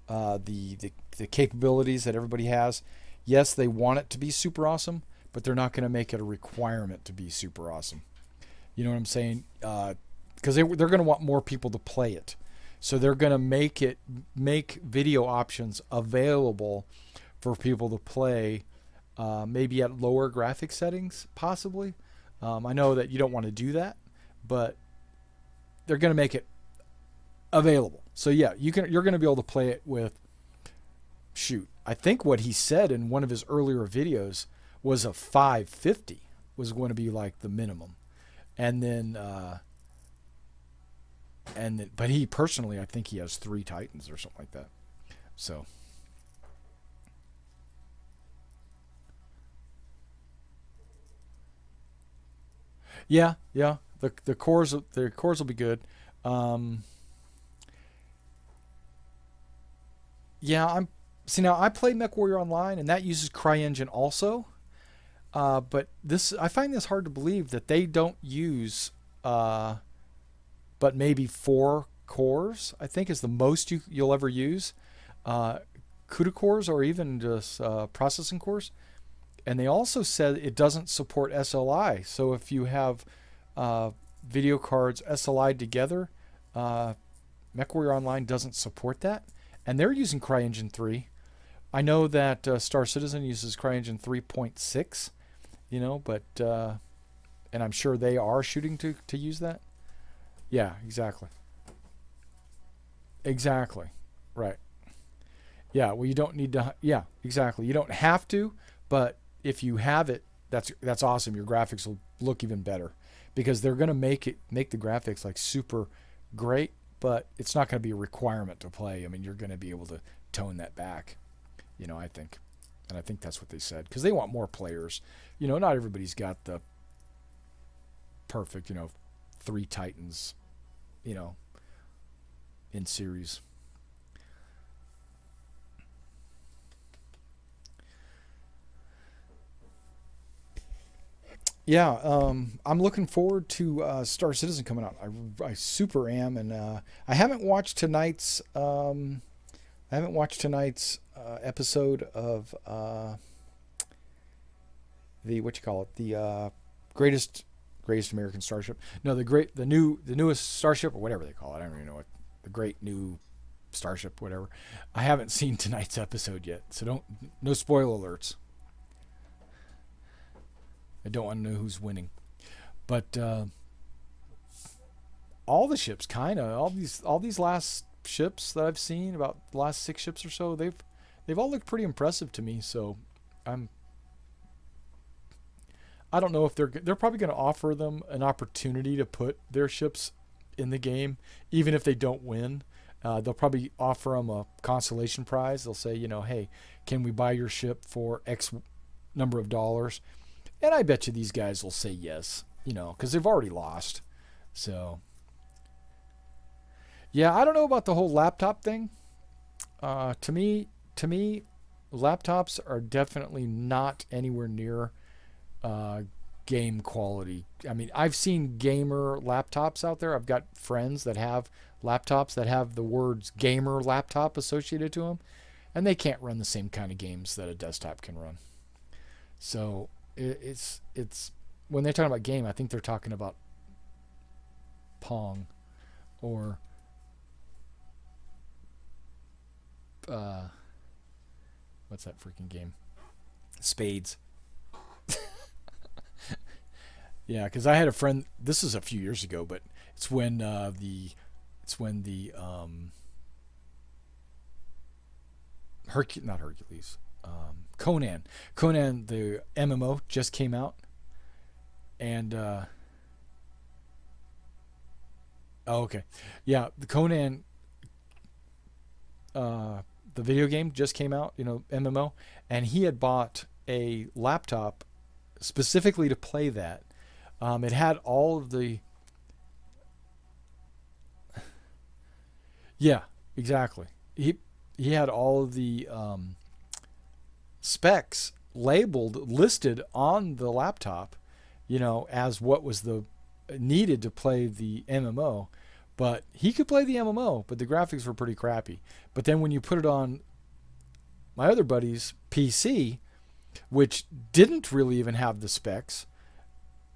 the capabilities that everybody has. Yes, they want it to be super awesome, but they're not going to make it a requirement to be super awesome. You know what I'm saying? Because they're going to want more people to play it, so they're going to make video options available for people to play, maybe at lower graphic settings, possibly. I know that you don't want to do that, but they're going to make it available. So yeah, you're going to be able to play it with, shoot, I think what he said in one of his earlier videos was a 550 was going to be like the minimum. And then but he personally, I think he has 3 Titans or something like that. So yeah, the cores will be good. Um, yeah, I'm see now I play MechWarrior Online, and that uses CryEngine also. But this, I find this hard to believe that they don't use, but maybe 4 cores. I think is the most you'll ever use, CUDA cores, or even just processing cores. And they also said it doesn't support SLI. So if you have video cards SLI together, MechWarrior Online doesn't support that, and they're using CryEngine 3. I know that Star Citizen uses CryEngine 3.6, but and I'm sure they are shooting to use that. Yeah, exactly. Exactly. Right. Yeah, well, you don't need to. Yeah, exactly. You don't have to, but if you have it, that's awesome. Your graphics will look even better, because they're going to make the graphics like super great, but it's not going to be a requirement to play. I mean, you're going to be able to tone that back. I think, and I think that's what they said, because they want more players. Not everybody's got the perfect, 3 Titans, you know, in series. Yeah, I'm looking forward to Star Citizen coming out. I super am, and I haven't watched tonight's episode of the what you call it, the greatest American Starship. No, the newest Starship, or whatever they call it. I don't even know what, the great new Starship, whatever. I haven't seen tonight's episode yet, so no spoil alerts. I don't want to know who's winning, but all the ships, kind of all these last ships that I've seen, about the last 6 ships or so, they've all looked pretty impressive to me. So I'm I don't know if they're probably going to offer them an opportunity to put their ships in the game, even if they don't win. They'll probably offer them a consolation prize. They'll say, hey, can we buy your ship for X number of dollars? And I bet you these guys will say yes, because they've already lost. So, yeah, I don't know about the whole laptop thing. To me, laptops are definitely not anywhere near uh, game quality. I mean, I've seen gamer laptops out there. I've got friends that have laptops that have the words gamer laptop associated to them, and they can't run the same kind of games that a desktop can run. So it's when they're talking about game, I think they're talking about Pong, or uh, what's that freaking game? Spades. Yeah, because I had a friend. This is a few years ago, but it's when the not Hercules, Conan the MMO just came out, and oh, okay, yeah, the Conan, the video game just came out, MMO, and he had bought a laptop specifically to play that. It had all of the, yeah, exactly. he he had all of the specs labeled, listed on the laptop, as what was the needed to play the MMO. But he could play the MMO, but the graphics were pretty crappy. But then when you put it on my other buddy's PC, which didn't really even have the specs,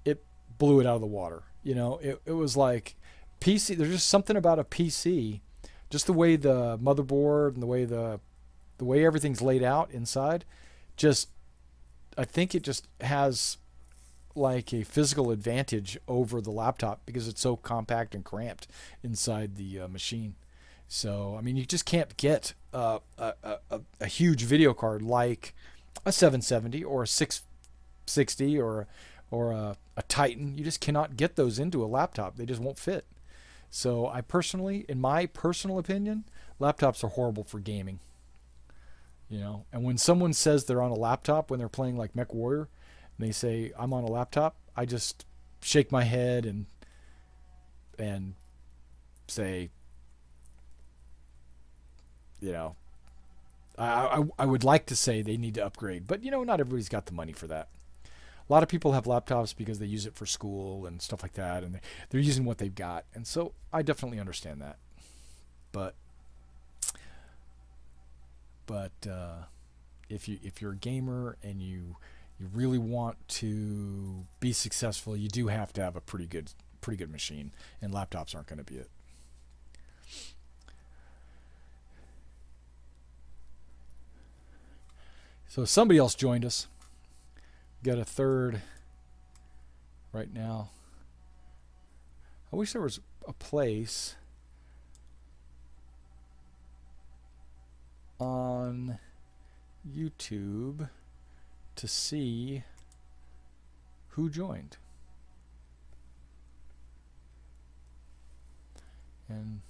it blew it out of the water. It was like PC. There's just something about a PC, just the way the motherboard and the way everything's laid out inside. Just I think it just has like a physical advantage over the laptop because it's so compact and cramped inside the machine. So I mean, you just can't get a huge video card like a 770 or a 660 or a Titan. You just cannot get those into a laptop. They just won't fit. So I personally, in my personal opinion, laptops are horrible for gaming. And when someone says they're on a laptop when they're playing like MechWarrior, and they say I'm on a laptop, I just shake my head and say, you know, I would like to say they need to upgrade, but not everybody's got the money for that. A lot of people have laptops because they use it for school and stuff like that, and they're using what they've got, and so I definitely understand that. But if you're a gamer and you really want to be successful, you do have to have a pretty good machine, and laptops aren't going to be it. So somebody else joined us. Got a third right now. I wish there was a place on YouTube to see who joined. And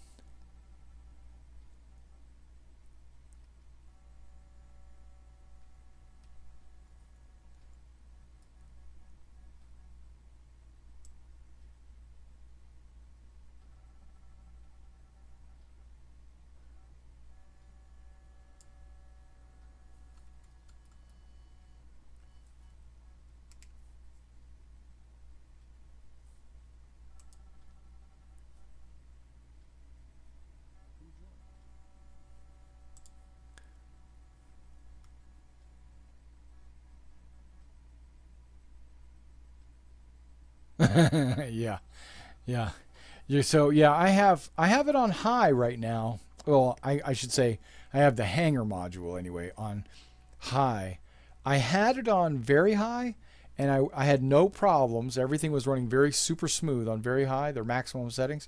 yeah, yeah. I have it on high right now. Well, I should say I have the hanger module anyway on high. I had it on very high, and I had no problems. Everything was running very super smooth on very high, their maximum settings,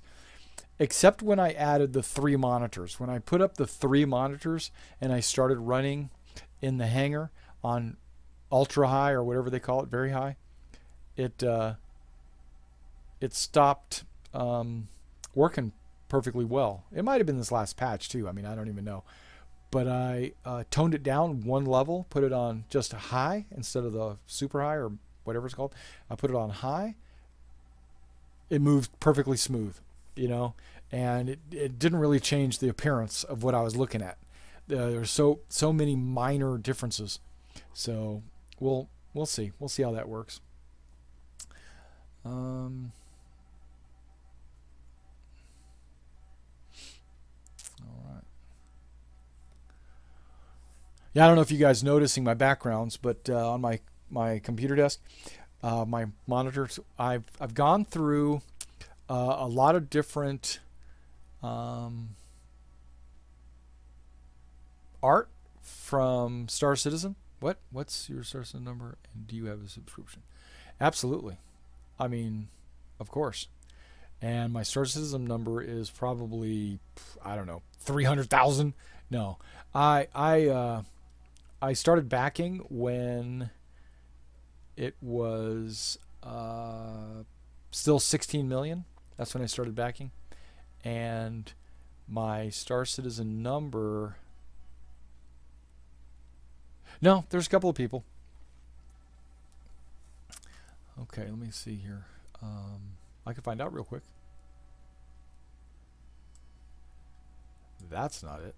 except when I added the 3 monitors. When I put up the 3 monitors and I started running in the hanger on ultra high or whatever they call it, very high, it stopped working perfectly well. It might have been this last patch too. I mean, I don't even know. But I toned it down one level, put it on just high instead of the super high or whatever it's called. I put it on high. It moved perfectly smooth, and it didn't really change the appearance of what I was looking at. There's so many minor differences. So we'll see. We'll see how that works. All right. Yeah, I don't know if you guys noticing my backgrounds, but on my computer desk, my monitors, I've gone through a lot of different art from Star Citizen. What's your Star Citizen number? And do you have a subscription? Absolutely. I mean, of course. And my Star Citizen number is probably, I don't know, 300,000. No, I started backing when it was still 16 million. That's when I started backing, and my Star Citizen number. No, there's a couple of people. Okay, let me see here. I can find out real quick. That's not it.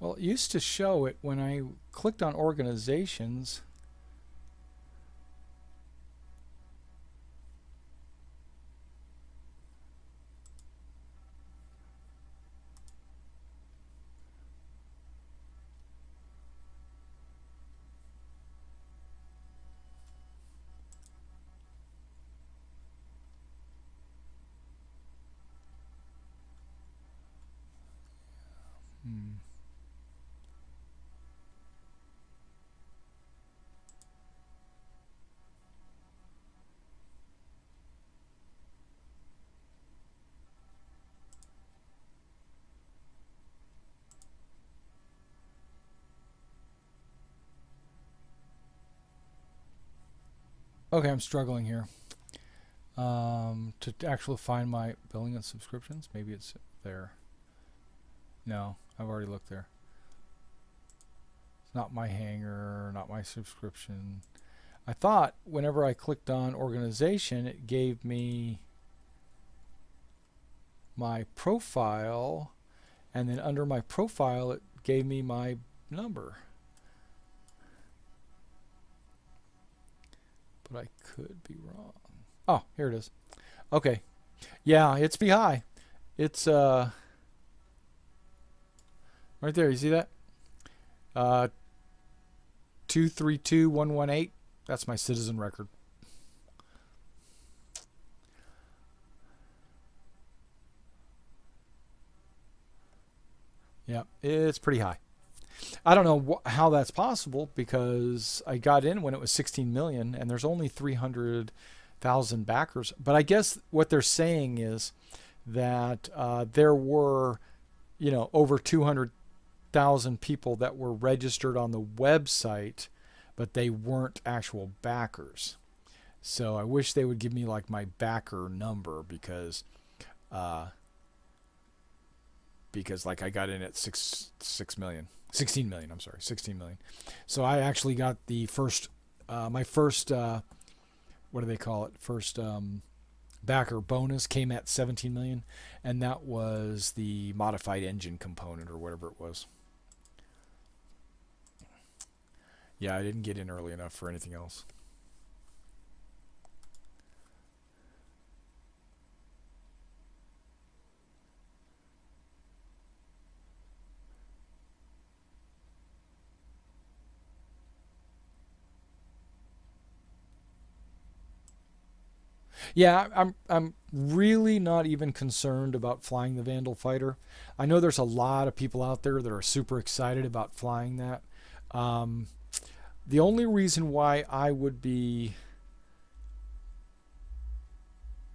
Well, it used to show it when I clicked on organizations. Hmm. Okay, I'm struggling here. To actually find my billing and subscriptions. Maybe it's there. No, I've already looked there. It's not my hanger, not my subscription. I thought whenever I clicked on organization, it gave me my profile, and then under my profile, it gave me my number. But I could be wrong. Oh, here it is. Okay. Yeah, it's high. It's right there. You see that? 232118. That's my citizen record. Yeah, it's pretty high. I don't know how that's possible because I got in when it was 16 million and there's only 300,000 backers. But I guess what they're saying is that there were, over 200,000 people that were registered on the website, but they weren't actual backers. So I wish they would give me like my backer number uh, because like I got in at 6 million. 16 million, I'm sorry, 16 million. So I actually got the first, my first, what do they call it? First backer bonus came at 17 million, and that was the modified engine component or whatever it was. Yeah, I didn't get in early enough for anything else. Yeah, I'm really not even concerned about flying the Vandal fighter. I know there's a lot of people out there that are super excited about flying that. Um, the only reason why I would be,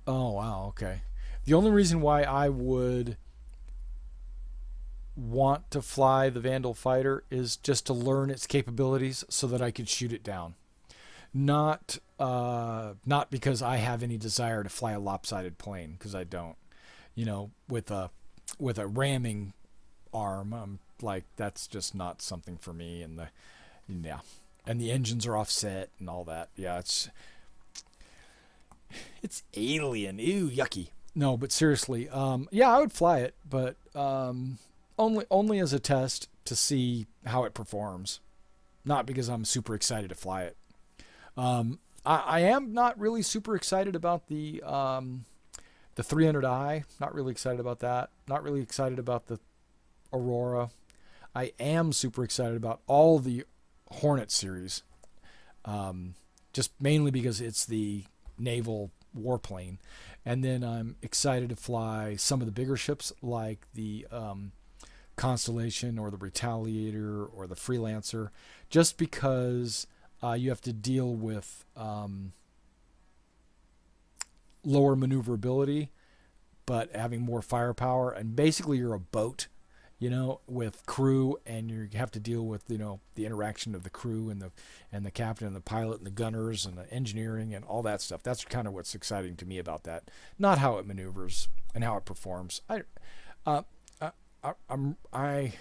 oh wow, okay. The only reason why I would want to fly the Vandal fighter is just to learn its capabilities so that I could shoot it down. Not because I have any desire to fly a lopsided plane, because I don't. With a ramming arm, I'm like that's just not something for me. Yeah, and the engines are offset and all that. Yeah, it's alien. Ew, yucky. No, but seriously, yeah, I would fly it, but only as a test to see how it performs, not because I'm super excited to fly it. I am not really super excited about the 300i. Not really excited about that. Not really excited about the Aurora. I am super excited about all the Hornet series, just mainly because it's the naval warplane. And then I'm excited to fly some of the bigger ships like the Constellation or the Retaliator or the Freelancer, just because you have to deal with lower maneuverability, but having more firepower. And basically, you're a boat, with crew, and you have to deal with the interaction of the crew and the captain and the pilot and the gunners and the engineering and all that stuff. That's kind of what's exciting to me about that, not how it maneuvers and how it performs. Uh, I, I'm I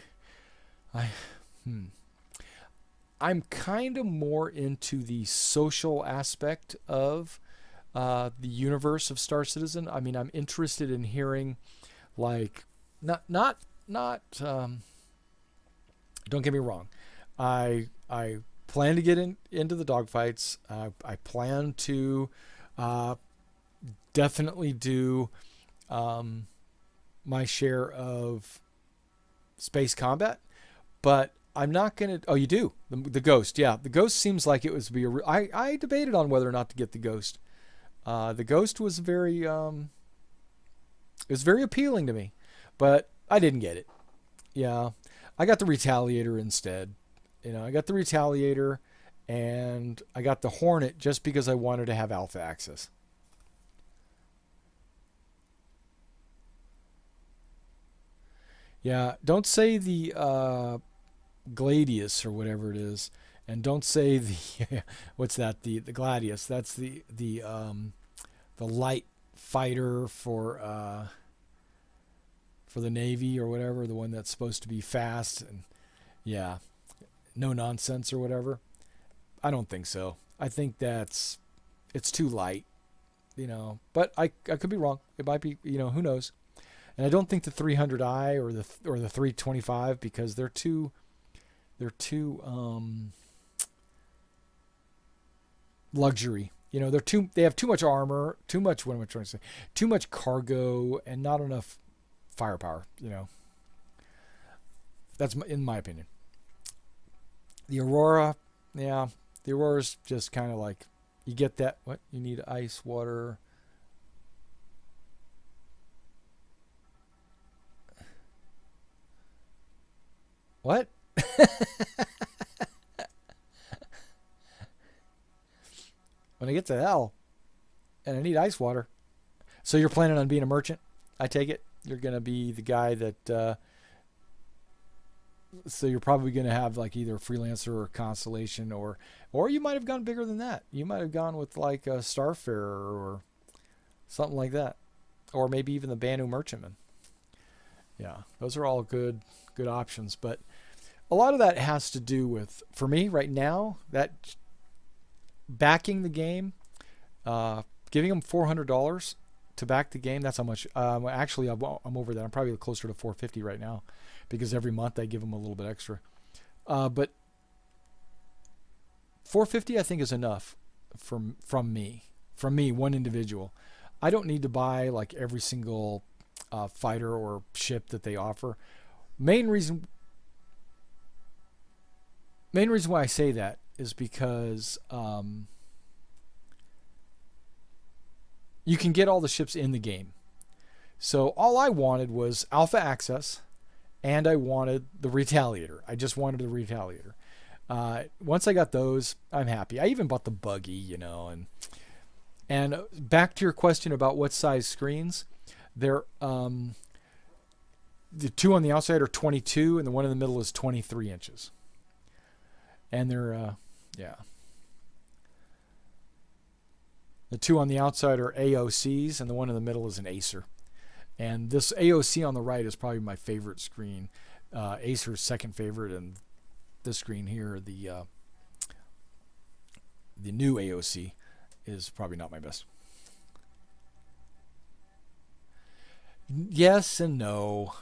hmm. I'm kind of more into the social aspect of the universe of Star Citizen. I mean, I'm interested in hearing, like, not Don't get me wrong. I plan to get into the dogfights. I plan to uh, definitely do um, my share of space combat, but I'm not gonna. Oh, you do the ghost? Yeah, the ghost seems like it was be a. I debated on whether or not to get the ghost. The ghost was very it was very appealing to me, but I didn't get it. Yeah, I got the Retaliator instead. I got the Retaliator, and I got the Hornet just because I wanted to have alpha access. Yeah, don't say the Gladius or whatever it is, and don't say the what's that? The Gladius. That's the light fighter for the Navy or whatever, the one that's supposed to be fast and yeah, no nonsense or whatever. I don't think so. I think it's too light, But I could be wrong. It might be, who knows. And I don't think the 300i or the 325 because they're too luxury. They have too much armor, too much what am I trying to say? Too much cargo and not enough firepower, That's in my opinion. The Aurora, yeah, the Aurora's just kind of like you get that what you need ice, water. What? When I get to hell and I need ice water. So you're planning on being a merchant? I take it you're gonna be the guy that. So you're probably gonna have like either a freelancer or a constellation, or you might have gone bigger than that. You might have gone with like a Starfarer or something like that, or maybe even the Banu Merchantman. Yeah, those are all good options. But a lot of that has to do with, for me right now, that backing the game, uh, giving them $400 to back the game. That's how much. Actually, I'm over that. I'm probably closer to 450 right now, because every month I give them a little bit extra. But 450 I think is enough from me, one individual. I don't need to buy like every single fighter or ship that they offer. Main reason main reason why I say that is because you can get all the ships in the game. So all I wanted was alpha access, and I wanted the Retaliator. I just wanted the Retaliator. Once I got those, I'm happy. I even bought the buggy, and back to your question about what size screens, they're the two on the outside are 22, and the one in the middle is 23 inches. And they're yeah. The two on the outside are AOCs, and the one in the middle is an Acer. And this AOC on the right is probably my favorite screen. Acer's second favorite, and this screen here, the new AOC, is probably not my best. Yes and no.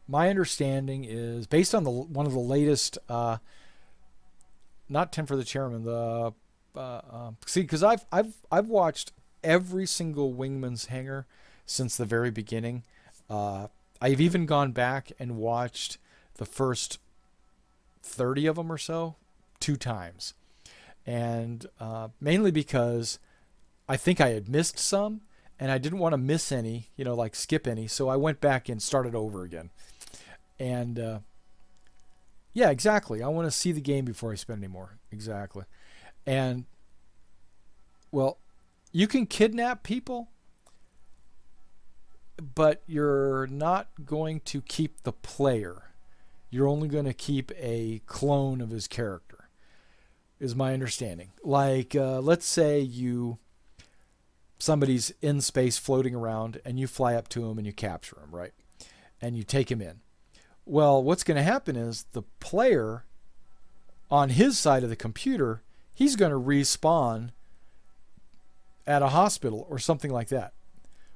My understanding is based on one of the latest, not Tim for the Chairman. See, because I've watched every single Wingman's hangar since the very beginning. I've even gone back and watched the first 30 of them or so 2 times, and mainly because I think I had missed some, and I didn't want to miss any, like skip any. So I went back and started over again. And yeah, exactly. I want to see the game before I spend any more. Exactly. And well, you can kidnap people, but you're not going to keep the player. You're only going to keep a clone of his character, is my understanding. Like, let's say somebody's in space floating around, and you fly up to him and you capture him, right? And you take him in. Well, what's going to happen is the player on his side of the computer, he's going to respawn at a hospital or something like that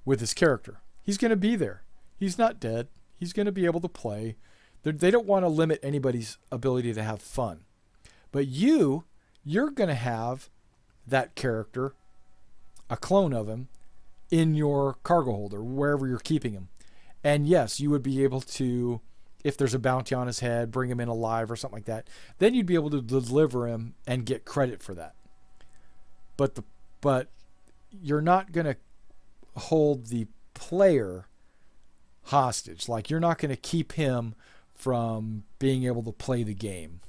with his character. He's going to be there. He's not dead. He's going to be able to play. They don't want to limit anybody's ability to have fun. But you're going to have that character, a clone of him, in your cargo holder, wherever you're keeping him. And yes, you would be able to, if there's a bounty on his head, bring him in alive or something like that. Then you'd be able to deliver him and get credit for that. But you're not going to hold the player hostage. Like, you're not going to keep him from being able to play the game.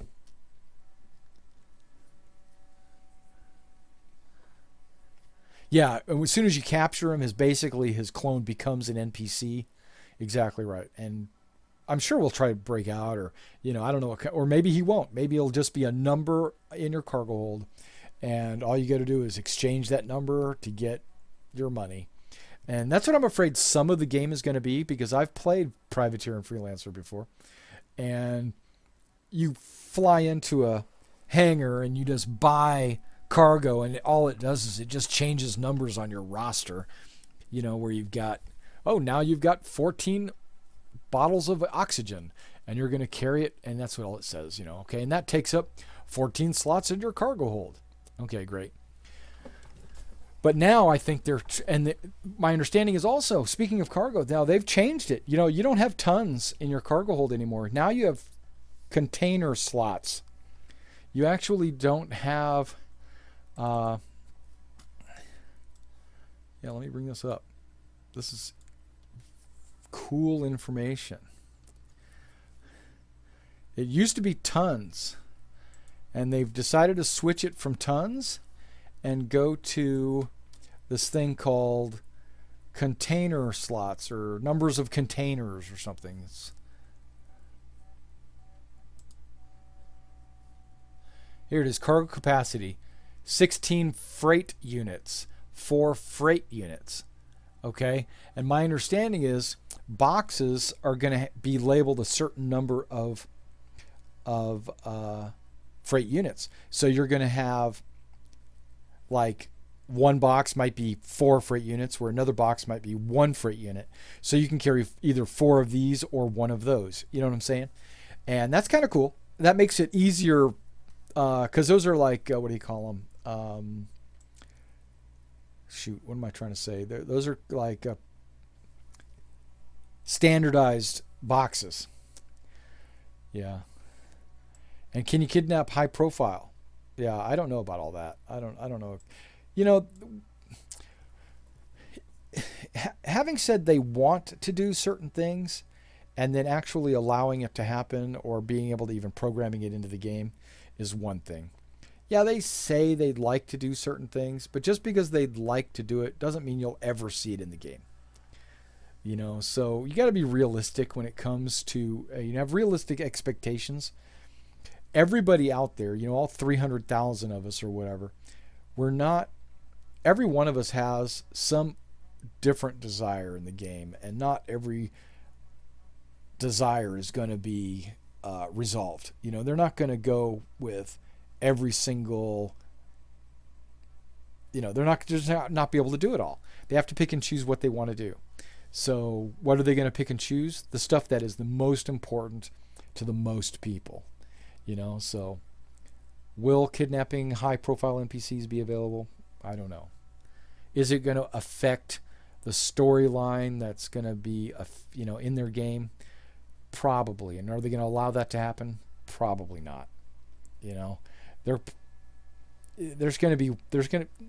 Yeah, as soon as you capture him, his clone becomes an NPC. Exactly right. And I'm sure we'll try to break out, or, I don't know, or maybe he won't. Maybe it'll just be a number in your cargo hold, and all you got to do is exchange that number to get your money. And that's what I'm afraid some of the game is going to be, because I've played Privateer and Freelancer before, and you fly into a hangar and you just buy cargo, and all it does is it just changes numbers on your roster, where you've got, now you've got 14 bottles of oxygen, and you're going to carry it, and that's what all it says, okay, and that takes up 14 slots in your cargo hold. Okay, great. But now I think my understanding is also, speaking of cargo, now they've changed it. You don't have tons in your cargo hold anymore. Now you have container slots. You actually don't have, let me bring this up. This is cool information. It used to be tons, and they've decided to switch it from tons and go to this thing called container slots, or numbers of containers or something. Here it is, cargo capacity, 16 freight units, 4 freight units. Okay, and my understanding is boxes are going to be labeled a certain number of freight units. So you're going to have, like, one box might be 4 freight units, where another box might be 1 freight unit. So you can carry either 4 of these or 1 of those. You know what I'm saying? And that's kind of cool. That makes it easier, because those are like, what do you call them? Shoot, what am I trying to say? Those are like standardized boxes. Yeah. And can you kidnap high profile? Yeah, I don't know about all that. I don't know. Having said they want to do certain things, and then actually allowing it to happen, or being able to even programming it into the game, is one thing. Yeah, they say they'd like to do certain things, but just because they'd like to do it doesn't mean you'll ever see it in the game. So you got to be realistic when it comes to, have realistic expectations. Everybody out there, all 300,000 of us or whatever, every one of us has some different desire in the game, and not every desire is going to be resolved. They're not going to go with every single, they're not just not be able to do it all. They have to pick and choose what they want to do. So what are they going to pick and choose? The stuff that is the most important to the most people. So will kidnapping high profile NPCs be available? I don't know. Is it going to affect the storyline that's going to be in their game? Probably. And are they going to allow that to happen? Probably not.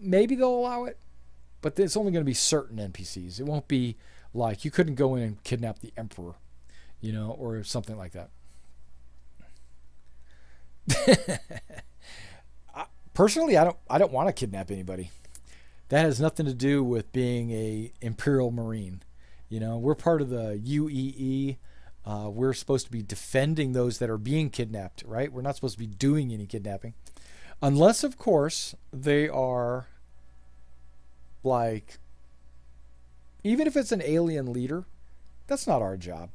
Maybe they'll allow it, but it's only going to be certain NPCs. It won't be like, you couldn't go in and kidnap the emperor, or something like that. Personally, I don't want to kidnap anybody. That has nothing to do with being a Imperial Marine. We're part of the UEE. We're supposed to be defending those that are being kidnapped, right? We're not supposed to be doing any kidnapping. Unless, of course, they are like, even if it's an alien leader, that's not our job.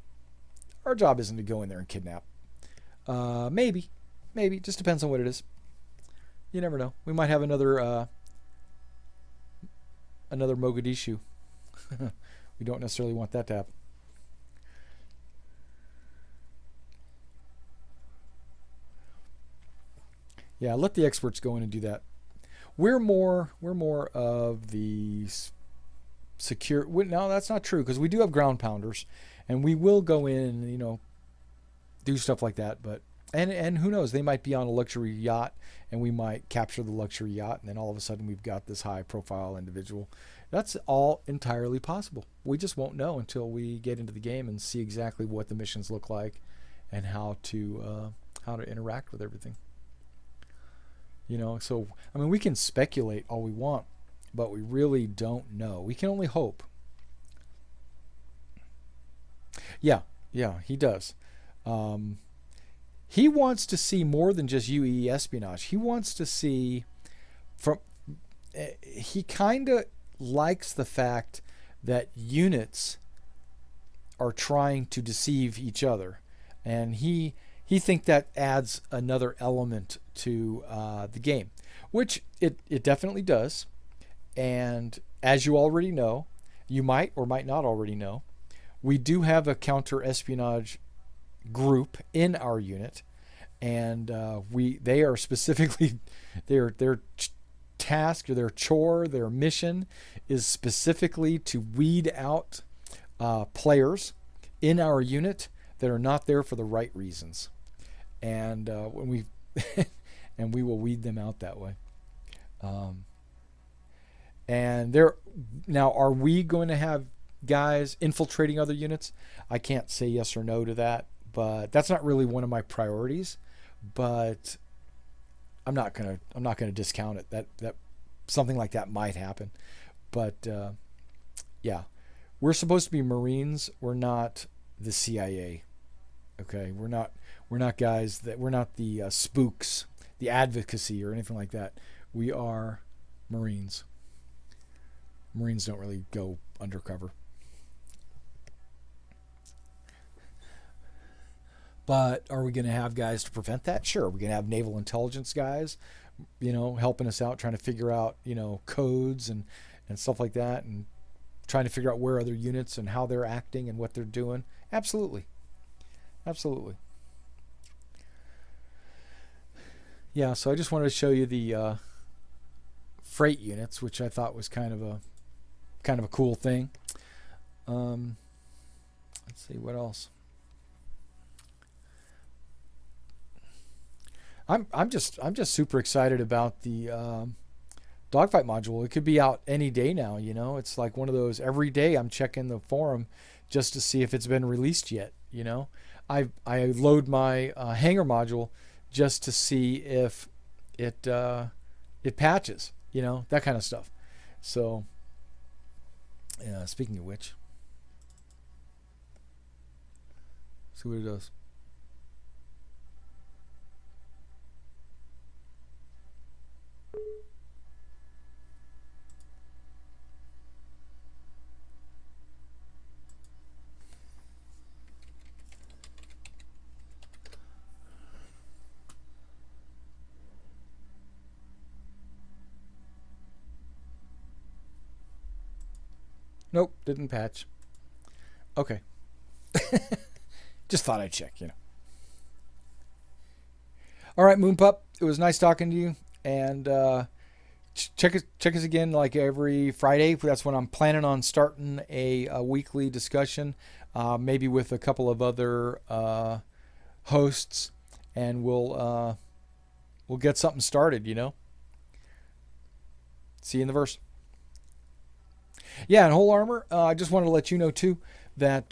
Our job isn't to go in there and kidnap. Maybe. It just depends on what it is. You never know. We might have another Mogadishu. We don't necessarily want that to happen. Yeah, let the experts go in and do that. We're more of the secure. No, that's not true because we do have ground pounders, and we will go in and do stuff like that. But and who knows? They might be on a luxury yacht, and we might capture the luxury yacht, and then all of a sudden we've got this high profile individual. That's all entirely possible. We just won't know until we get into the game and see exactly what the missions look like, and how to interact with everything. So I mean, we can speculate all we want, but we really don't know. We can only hope. Yeah, yeah, he does. Um, he wants to see more than just UE espionage. He wants to see from. He kind of likes the fact that units are trying to deceive each other, and he think that adds another element to the game, which it definitely does. And as you already know, you might or might not already know, we do have a counter espionage group in our unit, and they are specifically their task or their chore, their mission is specifically to weed out players in our unit that are not there for the right reasons, and when we and we will weed them out that way. Um, and there now, are we going to have guys infiltrating other units? I can't say yes or no to that, but that's not really one of my priorities. But I'm not gonna discount it. That something like that might happen. But yeah, we're supposed to be Marines. We're not the CIA. Okay, we're not guys that we're not the spooks, the advocacy or anything like that. We are Marines. Marines don't really go undercover. But are we going to have guys to prevent that? Sure. We're going to have naval intelligence guys, helping us out, trying to figure out, codes and stuff like that, and trying to figure out where other units and how they're acting and what they're doing. Absolutely. Absolutely. Yeah, so I just wanted to show you the freight units, which I thought was kind of a cool thing. Um, let's see what else. I'm just super excited about the dogfight module. It could be out any day now. It's like one of those. Every day I'm checking the forum just to see if it's been released yet. I load my hangar module just to see if it patches. That kind of stuff. So speaking of which, see what it does. Nope, didn't patch. Okay. Just thought I'd check. All right, Moon Pup. It was nice talking to you. And check us again like every Friday. That's when I'm planning on starting a weekly discussion, maybe with a couple of other hosts, and we'll get something started. See you in the verse. Yeah, and Whole Armor. I just wanted to let you know too that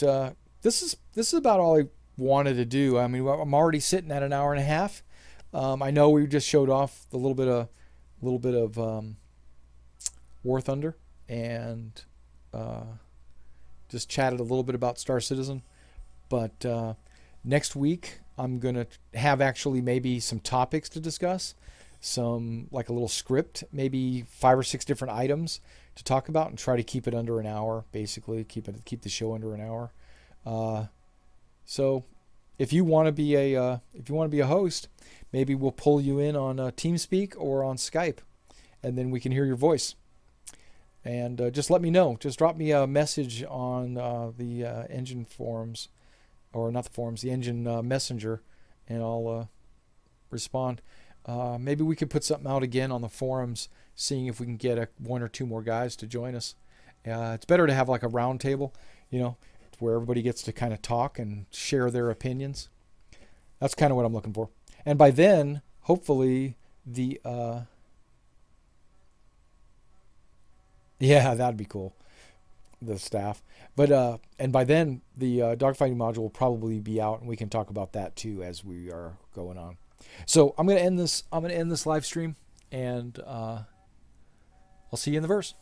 this is about all I wanted to do. I mean, I'm already sitting at an hour and a half. I know we just showed off the little bit of War Thunder, and just chatted a little bit about Star Citizen. But next week I'm gonna have actually maybe some topics to discuss, some like a little script, maybe 5 or 6 different items to talk about, and try to keep it under an hour. Basically, keep the show under an hour. So if you want to be a host, maybe we'll pull you in on TeamSpeak or on Skype, and then we can hear your voice. And just let me know. Just drop me a message on the engine forums, or not the forums, the engine messenger, and I'll respond. Maybe we could put something out again on the forums, seeing if we can get one or two more guys to join us. It's better to have like a round table, where everybody gets to kind of talk and share their opinions. That's kind of what I'm looking for. And by then, hopefully, yeah, that'd be cool. The staff, but and by then the dogfighting module will probably be out, and we can talk about that too as we are going on. So I'm gonna end this live stream, and I'll see you in the verse.